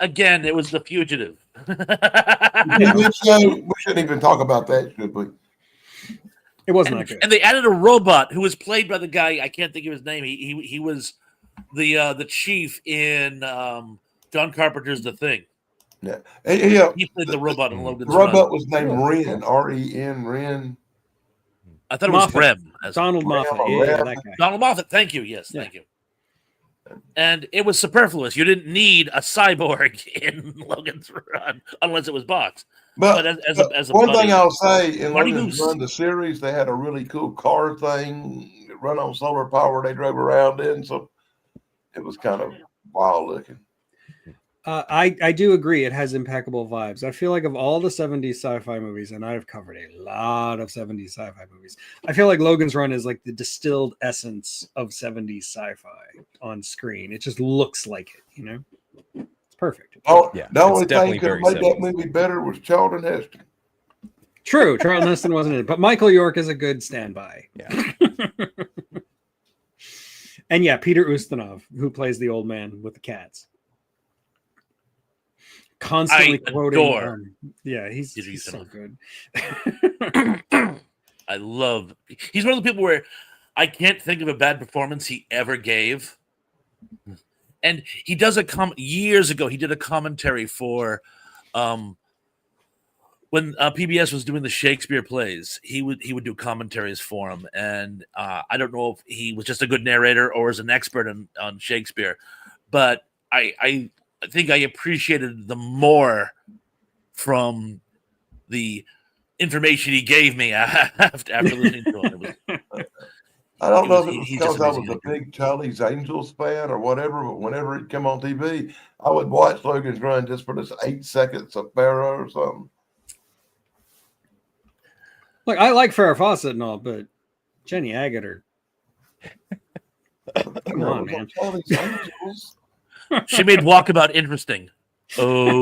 The Fugitive. We shouldn't even talk about that, should we? It wasn't that good. And they added a robot who was played by the guy, I can't think of his name. He was the chief in John Carpenter's The Thing. Yeah, yeah. He played the robot in The Logan's robot Run. was named Ren, R-E-N, Ren. I thought it was Moffat. Rem. Donald Moffat. Rem. Yeah, that guy. Donald Moffat. Thank you. Yes, Yeah. thank you. And it was superfluous. You didn't need a cyborg in Logan's Run unless it was Box. But as a one buddy, thing I'll say, in Marty Logan's Moose. Run, the series, they had a really cool car thing that run on solar power they drove around in. So it was kind of wild looking. I do agree. It has impeccable vibes. I feel like of all the 70s sci-fi movies, and I've covered a lot of 70s sci-fi movies, I feel like Logan's Run is like the distilled essence of 70s sci-fi on screen. It just looks like it, you know? It's perfect. Oh, Yeah, the only it's thing definitely could have very made that 70s. movie better was Charlton Heston. True. Charlton Heston wasn't in it, but Michael York is a good standby. Yeah. And yeah, Peter Ustinov, who plays the old man with the cats. Constantly I quoting. adore Yeah, he's Peter so Ustinov. good. I love. He's one of the people where I can't think of a bad performance he ever gave. And he does years ago. He did a commentary for when PBS was doing the Shakespeare plays. He would do commentaries for him, and I don't know if he was just a good narrator or was an expert on Shakespeare, but I think I appreciated them more from the information he gave me after listening to him. I don't know if it was he's just because I was amazing. a big Charlie's Angels fan or whatever, but whenever it come on TV, I would watch Logan's Run just for this 8 seconds of Pharaoh or something. Look, I like Farrah Fawcett and all, but Jenny Agutter. Come on, man. Charlie's Angels. She made Walkabout interesting. Oh.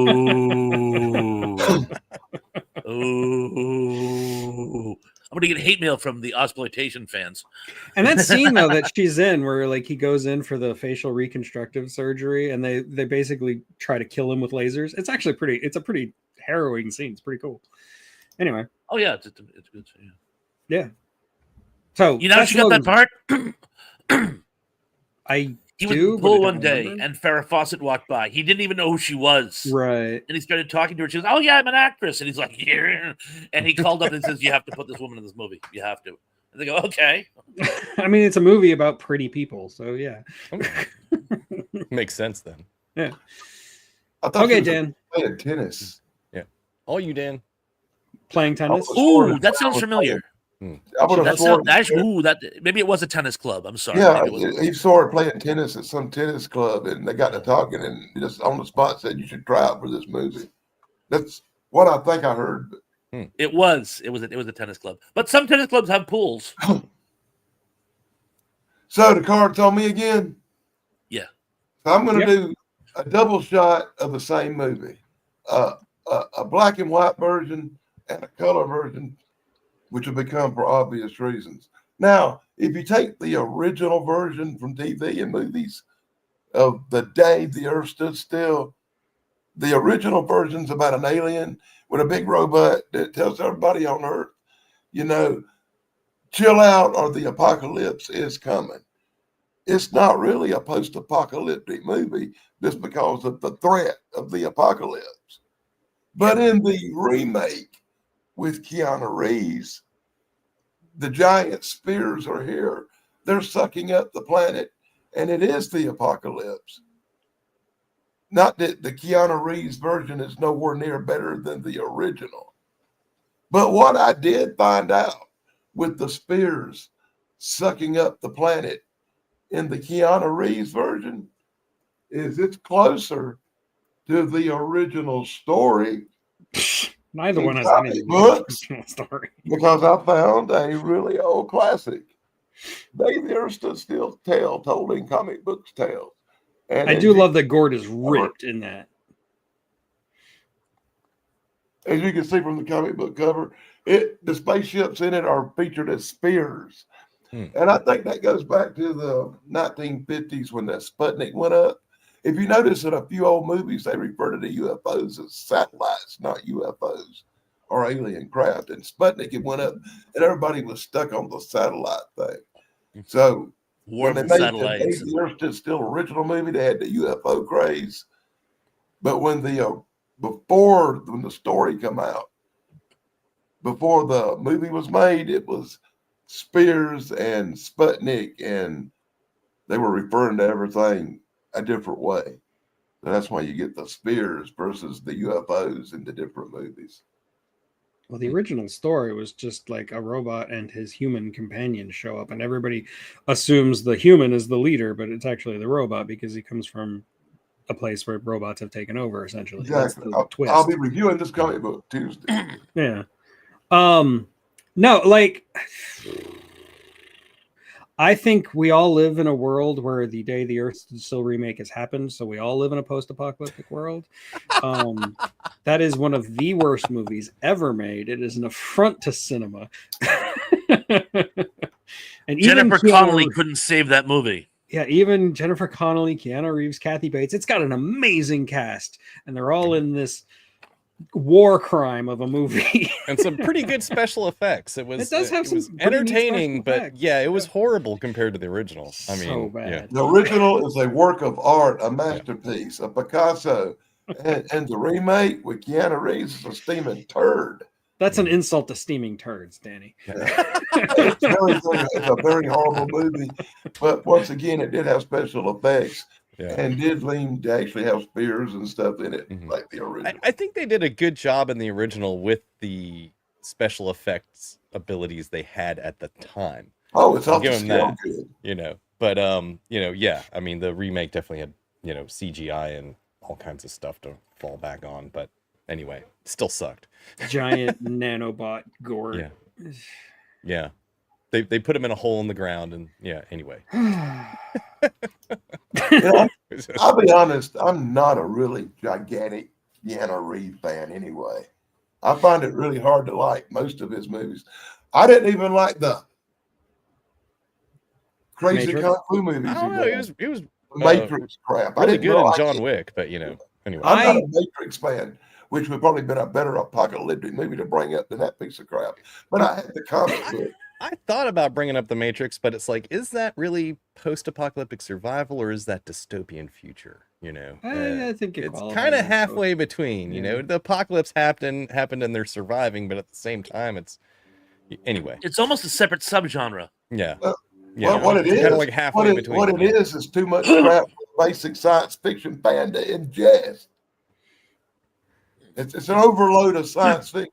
I'm gonna get hate mail from the Osploitation fans. And that scene though that she's in, where like he goes in for the facial reconstructive surgery, and they basically try to kill him with lasers. It's actually it's a pretty harrowing scene. It's pretty cool. Anyway. Oh yeah, it's good. Yeah. So you know how she got that part? He was in the pool one day, and Farrah Fawcett walked by. He didn't even know who she was. Right. And he started talking to her. She goes, "Oh, yeah, I'm an actress." And he's like, "Yeah." And he called up and says, "You have to put this woman in this movie. You have to." And they go, "Okay." I mean, it's a movie about pretty people. So, yeah. Okay. Makes sense then. Yeah. Okay, Dan. Playing tennis. Yeah. Oh, you, Dan. Playing tennis? Ooh, that sounds familiar. I would have maybe it was a tennis club. I'm sorry. Yeah, he saw her playing tennis at some tennis club, and they got to talking, and he just on the spot said, "You should try out for this movie." That's what I think I heard. It was a tennis club, but some tennis clubs have pools. So the card's on me again. Yeah. So I'm going to do a double shot of the same movie, a black and white version and a color version, which will become for obvious reasons. Now, if you take the original version from TV and movies of The Day the Earth Stood Still, the original version's about an alien with a big robot that tells everybody on Earth, chill out or the apocalypse is coming. It's not really a post-apocalyptic movie just because of the threat of the apocalypse. But in the remake with Keanu Reeves, the giant spears are here. They're sucking up the planet, and it is the apocalypse. Not that the Keanu Reeves version is nowhere near better than the original. But what I did find out with the spears sucking up the planet in the Keanu Reeves version is it's closer to the original story. Neither one has any books story. Because I found a really old classic. They there stood still tale told in comic books tales. And I do love that Gord is ripped in that. As you can see from the comic book cover, the spaceships in it are featured as spears. And I think that goes back to the 1950s when that Sputnik went up. If you notice in a few old movies, they refer to the UFOs as satellites, not UFOs or alien craft. And Sputnik, it went up and everybody was stuck on the satellite thing. So when they made the Earth Stood Still original movie, they had the UFO craze. But when the story come out, before the movie was made, it was Spears and Sputnik, and they were referring to everything a different way. So that's why you get the Spears versus the UFOs in the different movies. Well, the original story was just like a robot and his human companion show up, and everybody assumes the human is the leader, but it's actually the robot because he comes from a place where robots have taken over, essentially. Exactly. That's the twist. I'll be reviewing this comic book Tuesday. Yeah. No, like, I think we all live in a world where the Day the Earth Stood Still remake has happened, so we all live in a post-apocalyptic world. That is one of the worst movies ever made. It is an affront to cinema. And Jennifer Connelly couldn't save that movie. Yeah, even Jennifer Connelly, Keanu Reeves, Kathy Bates. It's got an amazing cast, and they're all in this war crime of a movie. And some pretty good special effects. It does have some entertaining, but effects. yeah, it was horrible compared to the original. I mean, So bad. yeah. The original is a work of art, a masterpiece, a Picasso, and the remake with Keanu Reeves is a steaming turd. That's an insult to steaming turds, Danny. It's a very horrible movie, but once again, it did have special effects. Yeah. And did lean to actually have spears and stuff in it, Mhm. like the original. I think they did a good job in the original with the special effects abilities they had at the time. Oh, it's I'll off the give 'em scale that. good. You know, but yeah, I mean, the remake definitely had, CGI and all kinds of stuff to fall back on, but anyway, still sucked. Giant nanobot gore. Yeah. Yeah. They put him in a hole in the ground, and yeah, anyway. I'll be honest, I'm not a really gigantic Keanu Reeves fan anyway. I find it really hard to like most of his movies. I didn't even like the crazy Matrix? kung fu movies. I don't know, he was Matrix crap. I really didn't good in like John it. Wick, but anyway. I'm not a Matrix fan, which would probably been a better apocalyptic movie to bring up than that piece of crap. But I had the comic book. I thought about bringing up the Matrix, but it's like, is that really post-apocalyptic survival, or is that dystopian future? I think it's kind of halfway between. Yeah. The apocalypse happened, and they're surviving, but at the same time, it's anyway. It's almost a separate subgenre. Yeah, Well, what it is, kind of like halfway between. What it is too much crap for basic science fiction fan to ingest. It's an overload of science fiction.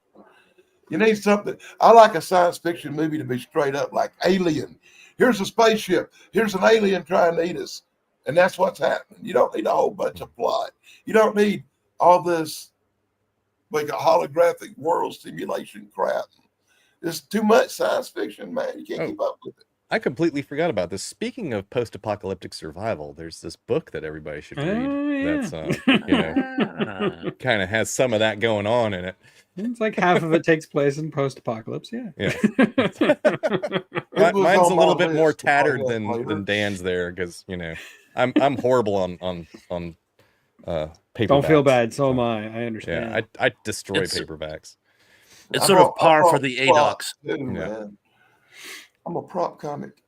You need something. I like a science fiction movie to be straight up, like Alien. Here's a spaceship. Here's an alien trying to eat us. And that's what's happening. You don't need a whole bunch of plot. You don't need all this like a holographic world simulation crap. It's too much science fiction, man. You can't keep up with it. I completely forgot about this. Speaking of post-apocalyptic survival, there's this book that everybody should read. Yeah. That's kind of has some of that going on in it. It's like half of it takes place in post-apocalypse. Yeah. Yeah. It was Mine's a on little my bit more list to bring tattered up than later. Dan's there, because I'm horrible on paperbacks. Don't feel bad. So am I. I understand. Yeah, I destroy It's- paperbacks. It's I sort of brought- par I for brought the props, ADOX. too, man. I'm a prop comic.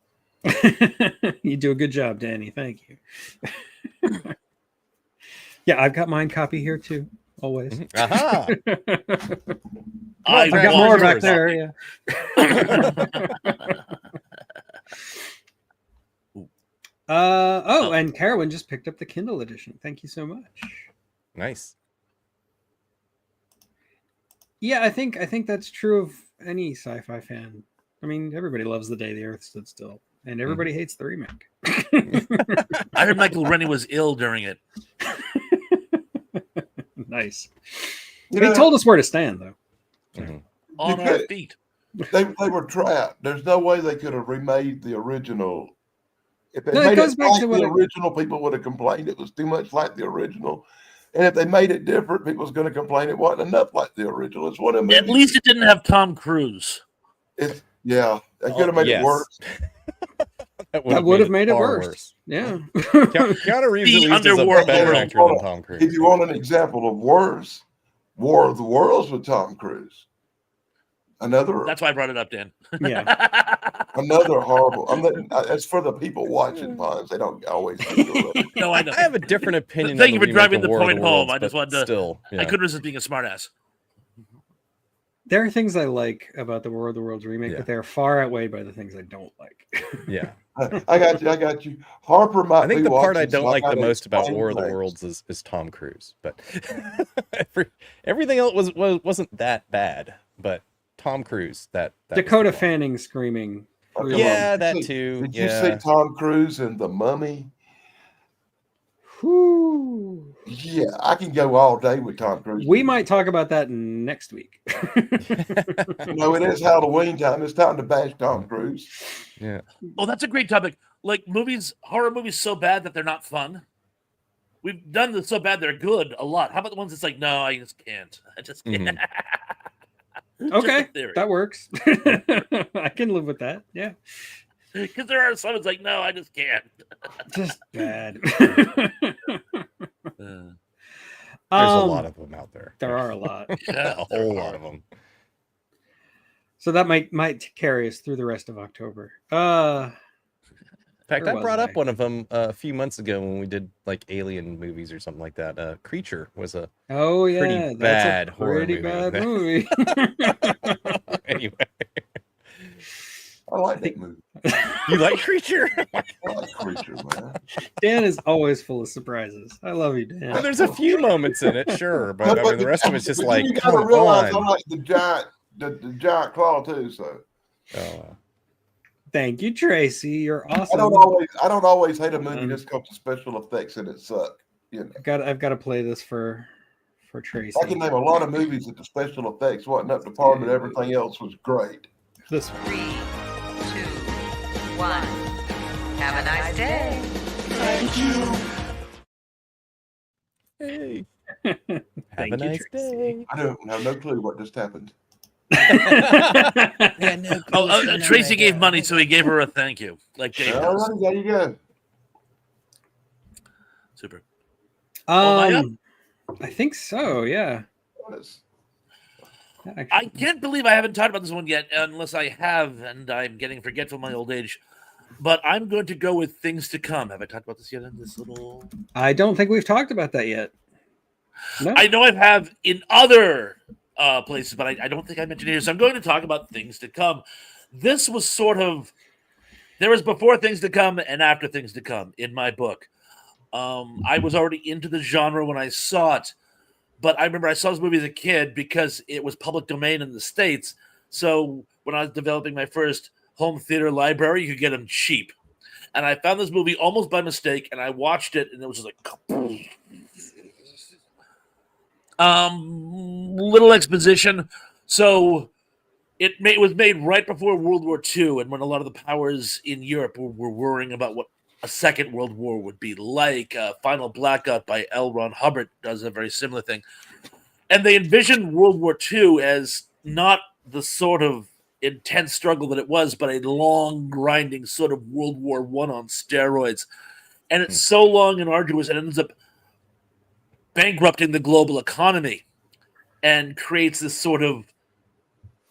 You do a good job, Danny. Thank you. Yeah, I've got mine copy here too. Always. Aha! I I've got want more want back yours. there. Yeah. And Carolyn just picked up the Kindle edition. Thank you so much. Nice. Yeah, I think that's true of any sci-fi fan. I mean, everybody loves The Day the Earth Stood Still, and everybody hates the remake. I heard Michael Rennie was ill during it. Nice. You He know, told us where to stand, though. Mhm. On Okay. our feet. they were trapped. There's no way they could have remade the original. If they No, it made goes it back like to what the I- original, people would have complained it was too much like the original. And if they made it different, people was going to complain it wasn't enough like the original. It's one of them. At least it didn't have Tom Cruise. Yeah, they could have made yes. it worse. That would have made it far worse. Yeah. Keanu Reeves The at least is a underworld better world. actor than Tom Cruise. If you want an example of worse, War of the Worlds with Tom Cruise. Another. That's why I brought it up, Dan. Yeah. Another horrible. It's for the people watching puns. They don't always. No, I know. I have a different opinion. Thank on you for remake driving of the War of point Worlds, home. I just but wanted to. Still, yeah. I couldn't resist being a smartass. There are things I like about the War of the Worlds remake, but they're far outweighed by the things I don't like. Yeah. I got you. Harper might. I think be the part I watching, don't so like the gotta most about explain War of the things. Worlds is Tom Cruise, but everything else wasn't that bad. But Tom Cruise, that Dakota was the one. Fanning screaming. Oh, really- Yeah, that too. Did you see Tom Cruise in The Mummy? Whew. Yeah, I can go all day with Tom Cruise. We might talk about that next week. No, it is Halloween time. It's time to bash Tom Cruise. Yeah. Oh, that's a great topic. Like horror movies so bad that they're not fun. We've done the so bad they're good a lot. How about the ones that's like, no, I just can't. I just can't. Okay, that works. I can live with that. Yeah. Because there are some it's like, no, I just can't. Just bad. There's a lot of them out there. There are a lot. Yeah, A whole lot of them. So that might carry us through the rest of October. In fact, Where I brought was up I? one of them a few months ago when we did like alien movies or something like that. Creature was a Oh yeah, pretty bad that's a horror pretty movie. bad movie. Anyway, I like that movie. you like Creature? I like Creature, man. Dan is always full of surprises. I love you, Dan. Well, there's a few moments in it, sure, but I mean, the rest of it's just but like, you come gotta realize on. I like the giant claw too. So Oh, Thank you, Tracy. You're awesome. I don't always hate a movie just because the special effects in it suck. You know, I've got to play this for Tracy. I can name a lot of movies that the special effects wasn't up to par, but everything else was great. This one. 3, 2, 1. Have a nice day. Thank you. hey. Thank Have a you, nice Tracy. day. I don't have no clue what just happened. Tracy gave money, so he gave her a thank you. Like Dave All does. right, there you go. Super. I think so. Yeah. I Actually, can't believe I haven't talked about this one yet, unless I have, and I'm getting forgetful in my old age. But I'm going to go with Things to Come. Have I talked about this yet in this little... I don't think we've talked about that yet. No. I know I have in other places, but I don't think I mentioned it here. So I'm going to talk about Things to Come. This was sort of... There was before Things to Come and after Things to Come in my book. I was already into the genre when I saw it, but I remember I saw this movie as a kid because it was public domain in the States. So when I was developing my first home theater library, you could get them cheap. And I found this movie almost by mistake, and I watched it, and it was just like... little exposition. So it was made right before World War II, and when a lot of the powers in Europe were worrying about what a second world war would be like. Final Blackout by L. Ron Hubbard does a very similar thing. And they envisioned World War II as not the sort of intense struggle that it was, but a long, grinding sort of World War I on steroids. And it's so long and arduous, it ends up bankrupting the global economy and creates this sort of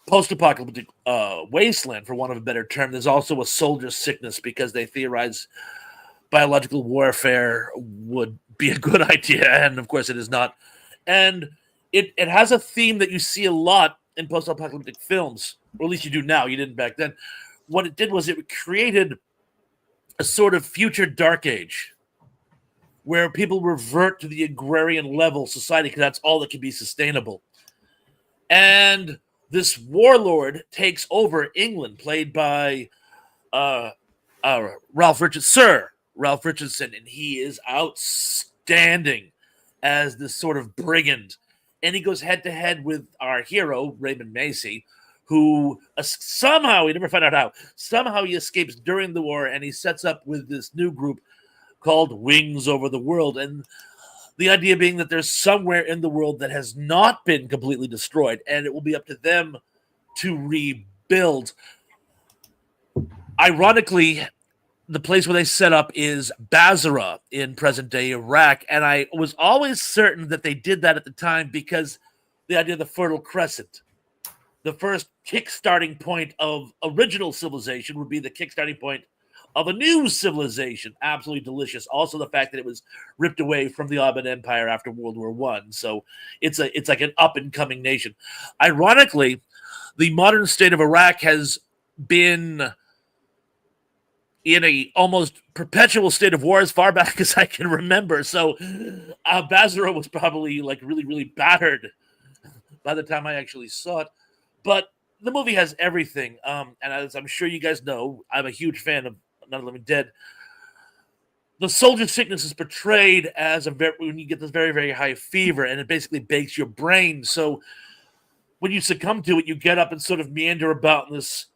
post-apocalyptic wasteland, for want of a better term. There's also a soldier sickness because they theorize biological warfare would be a good idea, and of course it is not. And it has a theme that you see a lot in post-apocalyptic films, or at least you do now. You didn't back then. What it did was it created a sort of future dark age where people revert to the agrarian level society because that's all that can be sustainable. And this warlord takes over England, played by Ralph Richardson, and he is outstanding as this sort of brigand. And he goes head-to-head with our hero, Raymond Macy, who somehow, we never find out how, somehow he escapes during the war, and he sets up with this new group called Wings Over the World. And the idea being that there's somewhere in the world that has not been completely destroyed, and it will be up to them to rebuild. Ironically, the place where they set up is Basra in present-day Iraq, and I was always certain that they did that at the time because the idea of the Fertile Crescent. the first kick-starting point of original civilization would be the kick-starting point of a new civilization. Absolutely delicious. Also, the fact that it was ripped away from the Ottoman Empire after World War One, so it's like an up-and-coming nation. Ironically, the modern state of Iraq has been in a almost perpetual state of war as far back as I can remember. So Basra was probably like really, really battered by the time I actually saw it. But the movie has everything. And as I'm sure you guys know, I'm a huge fan of Night of the Living Dead. The soldier sickness is portrayed as when you get this very, very high fever, and it basically bakes your brain. So when you succumb to it, you get up and sort of meander about in this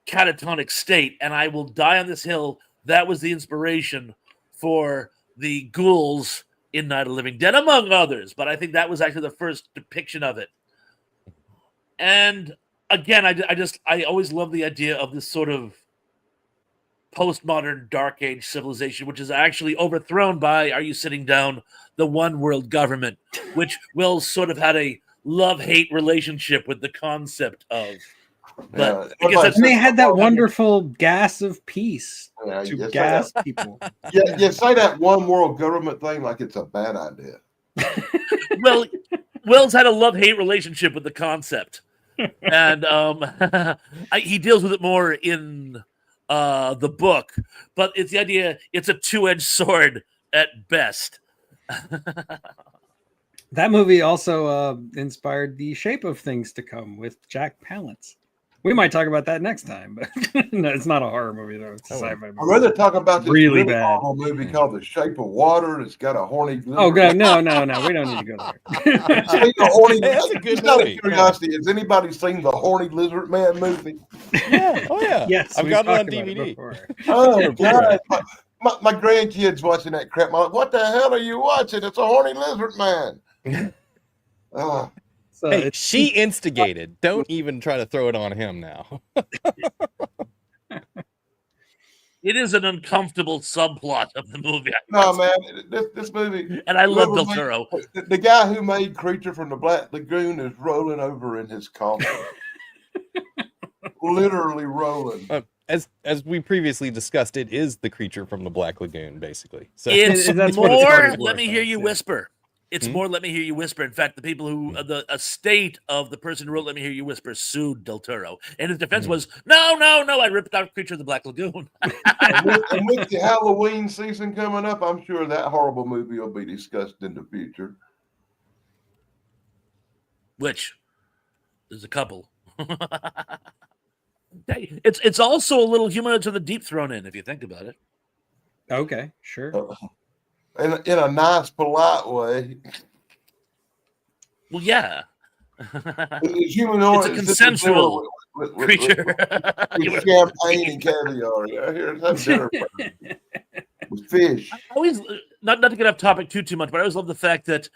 catatonic state. And I will die on this hill. That was the inspiration for the ghouls in Night of the Living Dead, among others. But I think that was actually the first depiction of it. And again, I always love the idea of this sort of postmodern dark age civilization, which is actually overthrown by, are you sitting down, the one world government, which Will sort of had a love-hate relationship with the concept of. But I guess and they had that wonderful gas of peace to gas people. Yeah, you say that one world government thing like it's a bad idea. Well, Will's had a love-hate relationship with the concept. And he deals with it more in the book, but it's the idea, it's a two-edged sword at best. That movie also inspired The Shape of Things to Come with Jack Palance. We might talk about that next time, but no, it's not a horror movie though. It's a sci-fi movie. I'd rather talk about this really bad horrible movie called The Shape of Water. It's got a horny. Oh god, no, we don't need to go there. That's a good movie. Curiosity, has anybody seen the Horny Lizard Man movie? Yeah, oh yeah, yes, I've got it on DVD. Oh god, my grandkids watching that crap. I'm like, what the hell are you watching? It's a Horny Lizard Man. So hey, she instigated. Don't even try to throw it on him now. It is an uncomfortable subplot of the movie. No, man, this movie. And I love Del Toro. The guy who made Creature from the Black Lagoon is rolling over in his coffin. Literally rolling. As we previously discussed, it is the Creature from the Black Lagoon, basically. So it's more. Let me hear you whisper. It's more. Let me hear you whisper. In fact, the people who the estate of the person who wrote "Let Me Hear You Whisper" sued Del Toro, and his defense was, "No, I ripped out Creature of the Black Lagoon." and with the Halloween season coming up, I'm sure that horrible movie will be discussed in the future. Which there's a couple. It's also a little Humanoids of the Deep thrown in, if you think about it. Okay, sure. In a nice, polite way. Well, yeah. It's a consensual creature. With champagne and caviar. Here's dinner with fish. I always, not to get off topic too much, but I always love the fact that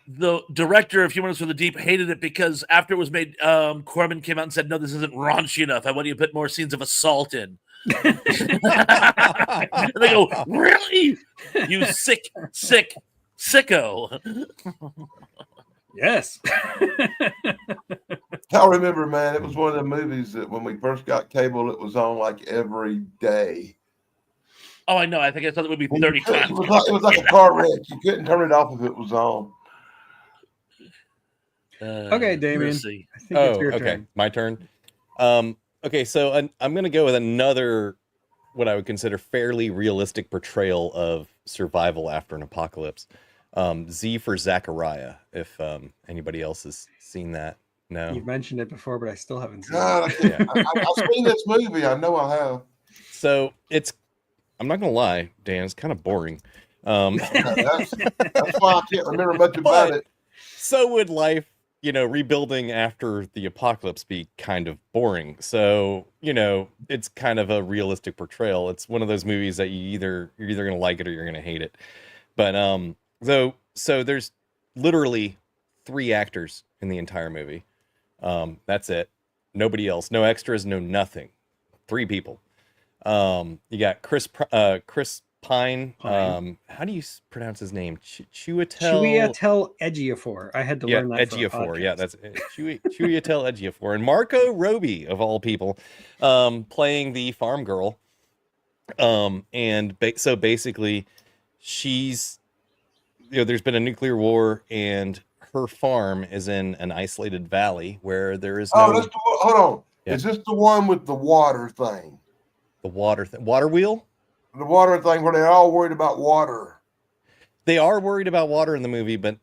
the director of Humanoids of the Deep hated it because after it was made, Corman came out and said, "No, this isn't raunchy enough. I want you to put more scenes of assault in." And they go, "Really? You sick sicko." Yes. I remember, man, it was one of the movies that when we first got cable, it was on like every day. Oh, I know. I think I thought it would be 30 times. It was like a car wreck. You couldn't turn it off if it was on. Okay, Damien. I think it's your turn. My turn. Okay, so I'm going to go with another, what I would consider fairly realistic portrayal of survival after an apocalypse. Z for Zachariah, if anybody else has seen that. No? You've mentioned it before, but I still haven't seen it. I've seen this movie. I know I have. So I'm not going to lie, Dan, it's kind of boring. That's why I can't remember much about it. So would life, rebuilding after the apocalypse be kind of boring. So, it's kind of a realistic portrayal. It's one of those movies that you're either going to like it or you're going to hate it. But so there's literally 3 actors in the entire movie. That's it. Nobody else. No extras, no nothing. 3 people. You got Chris Pine. Pine. How do you pronounce his name? Chuyatel Ejiofor. I had to learn that for a Ejiofor. podcast. Yeah, that's Chuyatel Ejiofor. And Marco Robbie, of all people, playing the farm girl. So basically, she's, there's been a nuclear war, and her farm is in an isolated valley where there is no. That's hold on. Yeah. Is this the one with the water thing? The water wheel? The water thing where they're all worried about water. They are worried about water in the movie, but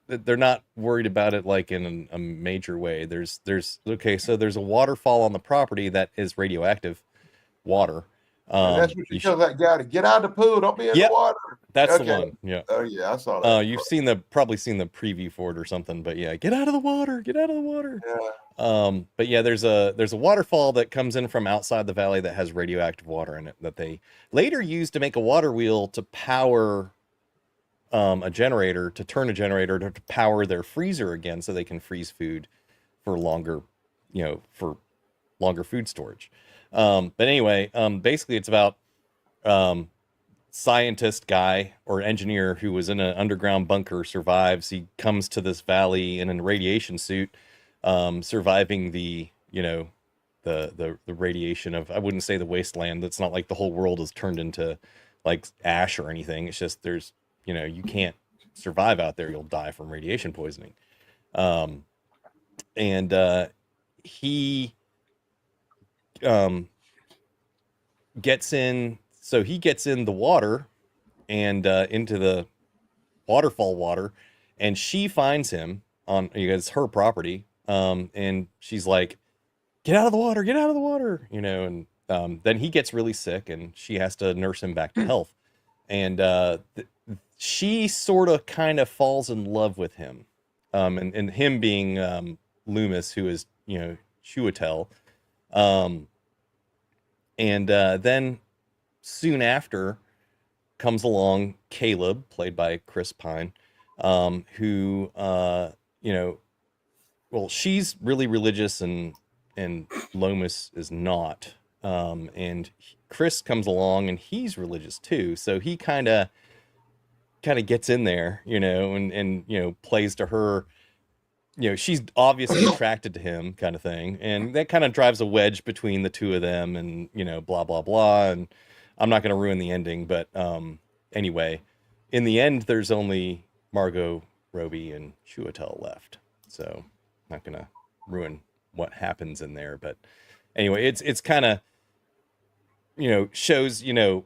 they're not worried about it like in a major way. There's so there's a waterfall on the property that is radioactive water. And that's what you tell that guy to get out of the pool. Don't be in the water. That's the one. Yeah. Oh yeah, I saw that. You've probably seen the preview for it or something, but yeah, get out of the water. Get out of the water. Yeah. But yeah, there's a waterfall that comes in from outside the valley that has radioactive water in it that they later used to make a water wheel to power a generator, to turn a generator to power their freezer again, so they can freeze food for longer, for longer food storage. But anyway, basically it's about scientist guy or engineer who was in an underground bunker, survives. He comes to this valley in a radiation suit, surviving the radiation of, I wouldn't say the wasteland. It's not like the whole world is turned into like ash or anything. It's just there's, you can't survive out there. You'll die from radiation poisoning. He gets in the water and into the waterfall water, and she finds him on, it's her property, and she's like, get out of the water, and then he gets really sick and she has to nurse him back to health, and she sort of kind of falls in love with him, and him being Loomis, who is Chuatel. And then soon after comes along Caleb, played by Chris Pine, who, she's really religious and Loomis is not. And Chris comes along and he's religious too. So he kind of gets in there, and plays to her. She's obviously attracted to him, kind of thing. And that kind of drives a wedge between the two of them, and, blah, blah, blah. And I'm not going to ruin the ending, but anyway, in the end, there's only Margot Robbie and Chuatel left. So I'm not going to ruin what happens in there. But anyway, it's kind of, shows,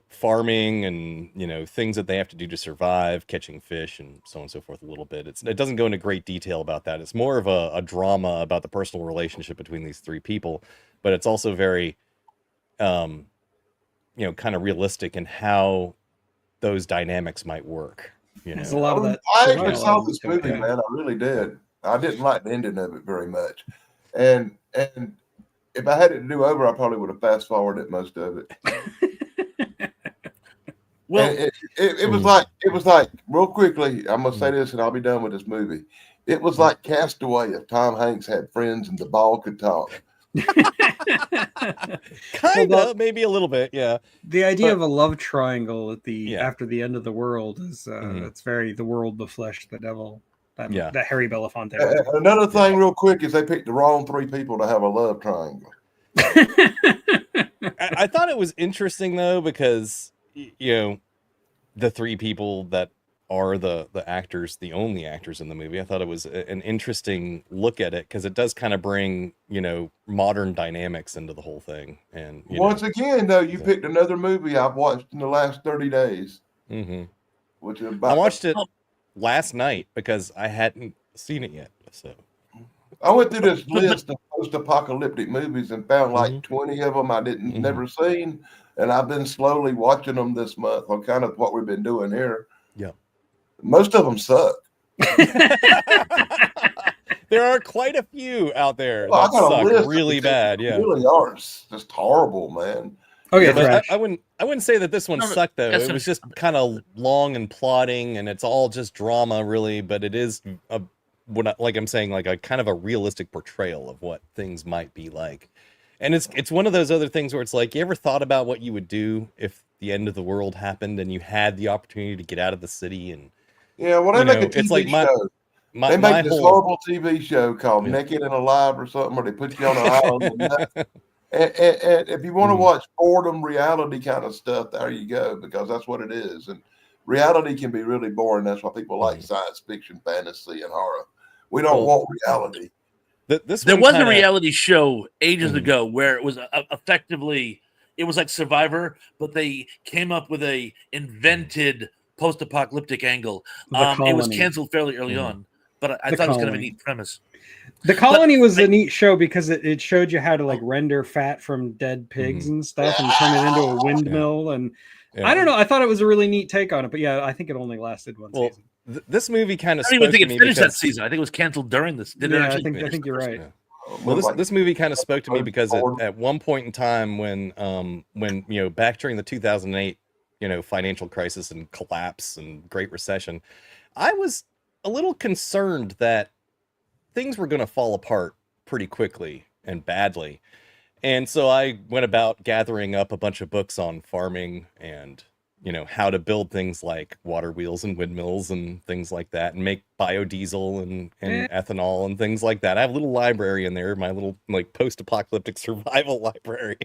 farming and, things that they have to do to survive, catching fish and so on and so forth a little bit. It doesn't go into great detail about that. It's more of a drama about the personal relationship between these three people, but it's also very, kind of realistic in how those dynamics might work. There's a lot of that. I actually saw this movie, man. I really did. I didn't like the ending of it very much. And if I had it to do over, I probably would have fast forwarded most of it. Well, it was like real quickly. I'm gonna say this, and I'll be done with this movie. It was like Castaway if Tom Hanks had friends and the ball could talk. Kind of, maybe a little bit, yeah. The idea of a love triangle at the after the end of the world is it's very the world, the flesh, the devil. That Harry Belafonte. Another thing, real quick, is they picked the wrong three people to have a love triangle. I thought it was interesting though, because the three people that are the actors, the only actors in the movie. I thought it was an interesting look at it, because it does kind of bring modern dynamics into the whole thing. And once again, though, you picked another movie I've watched in the last 30 days. Mm-hmm. Which is about, I watched it last night because I hadn't seen it yet. So I went through this list of post-apocalyptic movies and found like 20 of them I never seen, and I've been slowly watching them this month on kind of what we've been doing here. Yeah, most of them suck. There are quite a few out there that suck really bad. Yeah, really are just horrible, man. Okay, but I wouldn't say that this one sucked though. It was just kind of long and plodding, and it's all just drama, really. But it is a kind of a realistic portrayal of what things might be like. And it's one of those other things where it's like, you ever thought about what you would do if the end of the world happened and you had the opportunity to get out of the city. And yeah, well, they make a TV it's like show. They make this horrible TV show called Naked and Alive or something, where they put you on an island. And if you want to watch boredom reality kind of stuff, there you go, because that's what it is. And reality can be really boring. That's why people like science fiction, fantasy, and horror. We don't want reality. There was a reality show ages ago where it was effectively, it was like Survivor, but they came up with a invented post-apocalyptic angle. It was canceled fairly early on, but I thought it was kind of a neat premise. The Colony was a neat show because it showed you how to like render fat from dead pigs and stuff and turn it into a windmill. And I don't know. I thought it was a really neat take on it, but yeah, I think it only lasted one season. This movie kind of. I don't even think it finished that season. I think it was canceled during this. I think you're right. Yeah. Well, this movie kind of spoke to me because at one point in time when back during the 2008 financial crisis and collapse and Great Recession, I was a little concerned that things were going to fall apart pretty quickly and badly. And so I went about gathering up a bunch of books on farming and, how to build things like water wheels and windmills and things like that, and make biodiesel and ethanol and things like that. I have a little library in there, my little like post-apocalyptic survival library.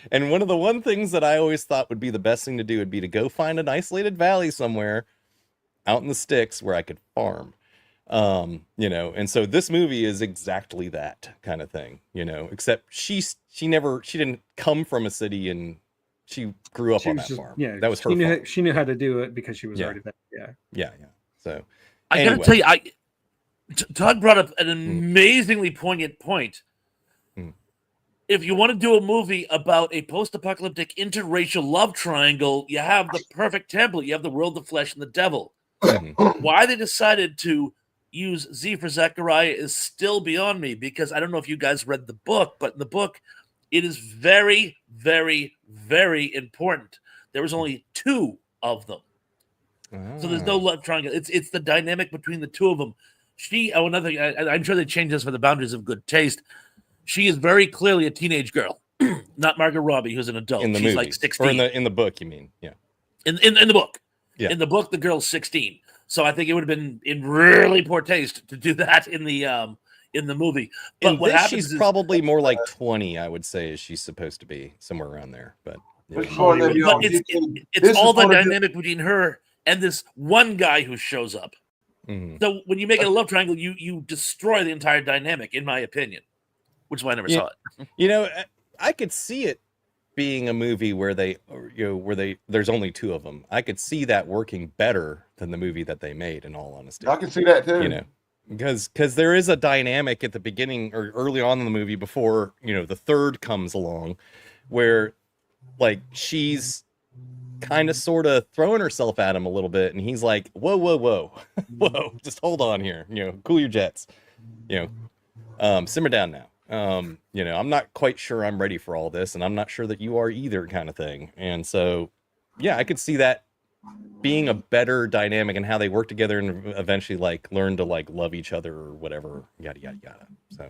And one things that I always thought would be the best thing to do would be to go find an isolated valley somewhere out in the sticks where I could farm. And so this movie is exactly that kind of thing, except she didn't come from a city and she grew up on that farm. Yeah, that was her farm. She knew how to do it because she was already there. Yeah. So I gotta tell you, Todd brought up an amazingly poignant point. If you want to do a movie about a post-apocalyptic interracial love triangle, you have the perfect template. You have the world, the flesh, and the devil. Why they decided to use Z for Zechariah is still beyond me, because I don't know if you guys read the book, but in the book, it is very, very, very important. There was only 2 of them. So there's no love triangle. It's the dynamic between the 2 of them. I'm sure they changed this for the boundaries of good taste. She is very clearly a teenage girl, not Margot Robbie, who's an adult. In the She's movies. like 16. Or in the book, you mean? Yeah. In the book. Yeah. In the book, the girl's 16. So I think it would have been in really poor taste to do that in the movie. But what happens she's probably more like 20, I would say, is she's supposed to be somewhere around there. But it's all the dynamic between her and this one guy who shows up. So when you make it a love triangle, you destroy the entire dynamic, in my opinion, which is why I never saw it. I could see it being a movie where there's only 2 of them. I could see that working better than the movie that they made, in all honesty. I can see that too. Because there is a dynamic at the beginning or early on in the movie before the third comes along, where like she's kind of sort of throwing herself at him a little bit, and he's like, whoa whoa, just hold on here, cool your jets, simmer down now. I'm not quite sure I'm ready for all this, and I'm not sure that you are either, kind of thing. And so yeah, I could see that being a better dynamic and how they work together and eventually like learn to like love each other or whatever, yada yada yada. So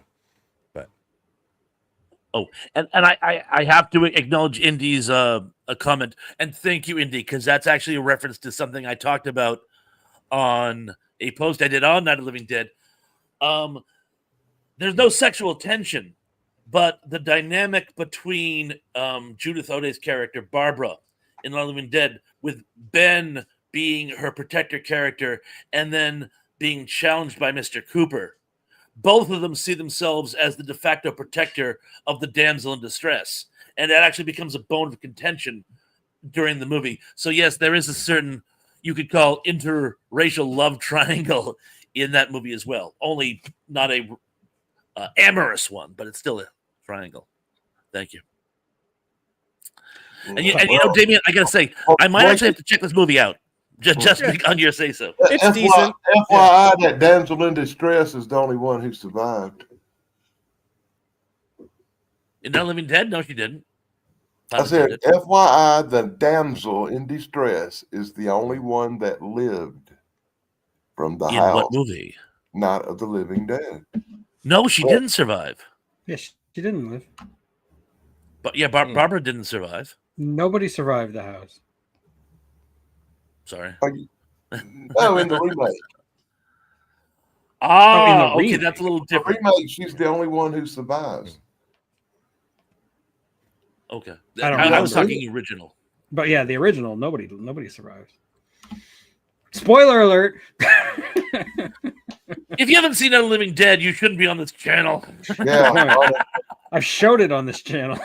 and I have to acknowledge Indy's a comment, and thank you, Indy, because that's actually a reference to something I talked about on a post I did on Night of the Living Dead. There's no sexual tension, but the dynamic between Judith O'Dea's character Barbara in Night of the Living Dead, with Ben being her protector character and then being challenged by Mr. Cooper. Both of them see themselves as the de facto protector of the damsel in distress. And that actually becomes a bone of contention during the movie. So yes, there is a certain, you could call, interracial love triangle in that movie as well. Only not a amorous one, but it's still a triangle. Thank you. And Damien, I gotta say, I might actually have to check this movie out. Just on your say so. It's decent. FYI, that damsel in distress is the only one who survived. In Not Living Dead? No, she didn't. I said, FYI, the damsel in distress is the only one that lived from the house. In what movie? Not of the Living Dead. No, she didn't survive. Yes, she didn't live. But yeah, Barbara didn't survive. Nobody survived the house. Sorry. No, in the remake. Ah, okay, remake. that's a little The different. remake, she's the only one who survives. Okay, I don't I was remember. talking original. But yeah, the original, nobody survives. Spoiler alert. If you haven't seen Night of the Living Dead, you shouldn't be on this channel. Yeah. I've showed it on this channel.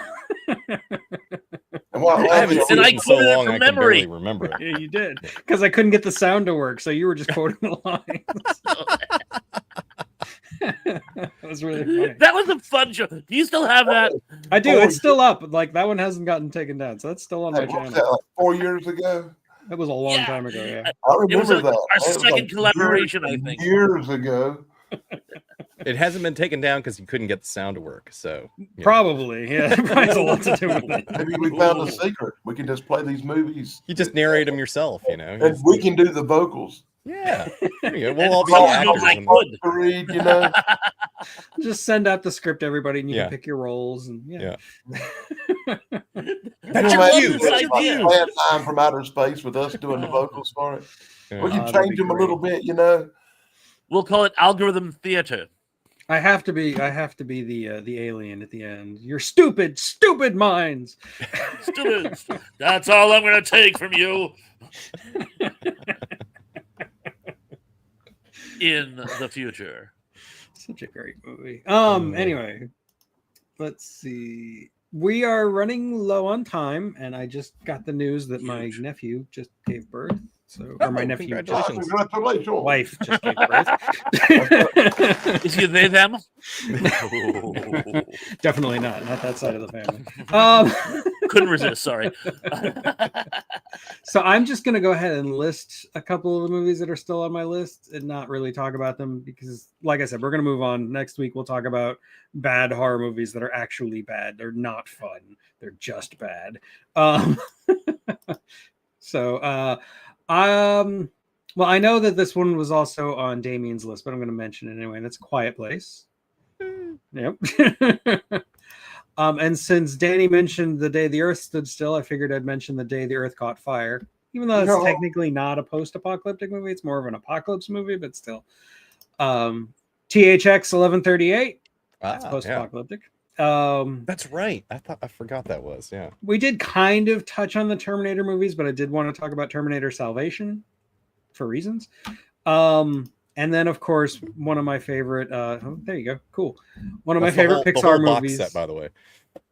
And what, I haven't seen And I it in so quoted it long from I can memory. barely remember it. Yeah, you did. Because I couldn't get the sound to work, so you were just quoting the lines. That was really funny. That was a fun show. Do you still have that? I do. It's still up. Like that one hasn't gotten taken down, so that's still on my What was channel. that, like 4 years ago? That was a long time ago. Yeah. I It was remember like that. our That was second like collaboration, I think. Years ago. It hasn't been taken down because you couldn't get the sound to work. So Probably. Yeah. It probably has a lot to do with it. Maybe we found a secret. We can just play these movies. you just narrate them yourself, you know. And we can do the vocals. Yeah, there you go. We'll all be Well, actors. like and- wood. To read, you know. Just send out the script, everybody, and you Yeah. can pick your roles. And yeah. That's I love you. this That's idea. you. Plan Time from Outer Space with us doing the vocals for it. Yeah. We can that'd change be them a great. little bit, you know. We'll call it algorithm theater. I have to be the alien at the end. Your stupid minds. Stupid. That's all I'm going to take from you. In the future. Such a great movie. Anyway, let's see. We are running low on time, and I just got the news that my nephew just gave birth. So, or my Oh, nephew, congratulations. Congratulations. wife just gave birth. Is he they them? Definitely not that side of the family. Couldn't resist. Sorry. So I'm just going to go ahead and list a couple of the movies that are still on my list and not really talk about them because, like I said, we're going to move on. Next week, we'll talk about bad horror movies that are actually bad. They're not fun. They're just bad. Well, I know that this one was also on Damien's list, but I'm going to mention it anyway. That's Quiet Place. Yep. And since Danny mentioned The Day the Earth Stood Still, I figured I'd mention The Day the Earth Caught Fire. Even though it's technically not a post-apocalyptic movie, it's more of an apocalypse movie, but still. THX 1138. That's post-apocalyptic. That's right. I forgot that was. Yeah. We did kind of touch on the Terminator movies, but I did want to talk about Terminator Salvation for reasons. And then, of course, one of my favorite. There you go. Cool. One of my favorite Pixar movies. Box set, by the way.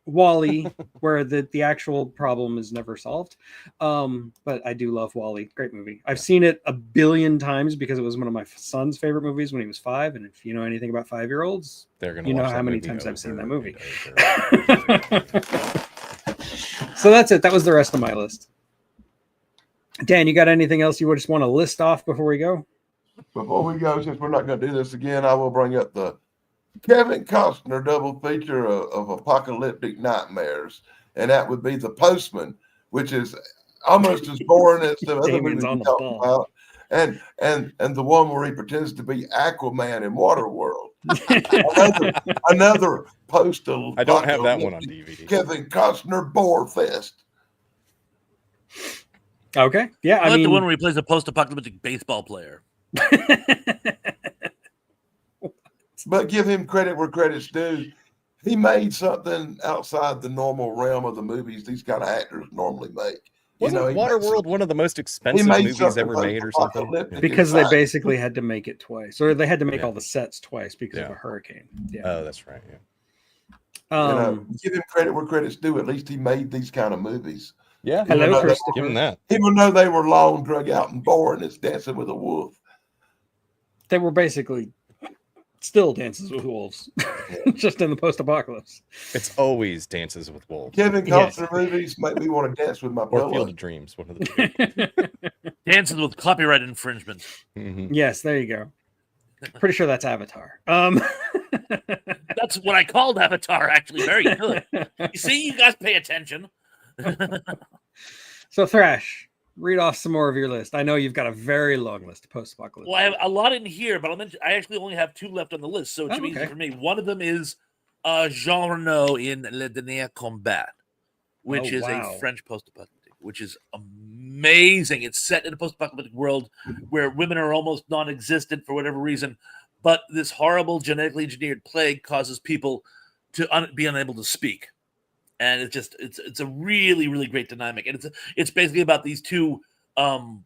WALL-E, where the actual problem is never solved. But I do love WALL-E. Great movie. I've seen it a billion times because it was one of my son's favorite movies when he was 5. And if you know anything about 5-year-olds, They're gonna you know watch how that many movie times I've seen that over movie. and over. So that's it. That was the rest of my list. Dan, you got anything else you just want to list off before we go? Before we go, since we're not going to do this again, I will bring up the Kevin Costner double feature of apocalyptic nightmares, and that would be The Postman, which is almost as boring as the other Damien's movies on we the talked ball. about, and the one where he pretends to be Aquaman in Waterworld. another postal. I don't have that one on DVD. Kevin Costner bore fest. Okay. Yeah, I like mean, the one where he plays a post-apocalyptic baseball player. But give him credit where credit's due. He made something outside the normal realm of the movies these kind of actors normally make. Wasn't Waterworld one of the most expensive movies ever made or something? because they basically had to make it twice, or they had to make all the sets twice because of Yeah. a hurricane. Yeah. Oh, that's right. Yeah. Give him credit where credit's due. At least he made these kind of movies. Yeah. Hello, know, Christopher. Give him that. Even though they were long, drug out, and boring as Dancing with a Wolf. They were basically still Dances with Wolves, just in the post-apocalypse. It's always Dances with Wolves Kevin Yes. Costner movies make me want to dance with my or pillow. Field of Dreams. One of the two. Dances with copyright infringement. Mhm. Yes, there you go. Pretty sure that's Avatar. That's what I called Avatar, actually. Very good. You see, you guys pay attention. So Thrash, read off some more of your list. I know you've got a very long list of post-apocalypse. Well, I have a lot in here, but I actually only have 2 left on the list, so it should be easy okay. for me. One of them is Jean Reno in Le Dernier Combat, which is wow. a French post-apocalyptic, which is amazing. amazing. It's set in a post-apocalyptic world where women are almost non-existent for whatever reason, but this horrible genetically engineered plague causes people to be unable to speak. And it's a really, really great dynamic. And it's basically about these two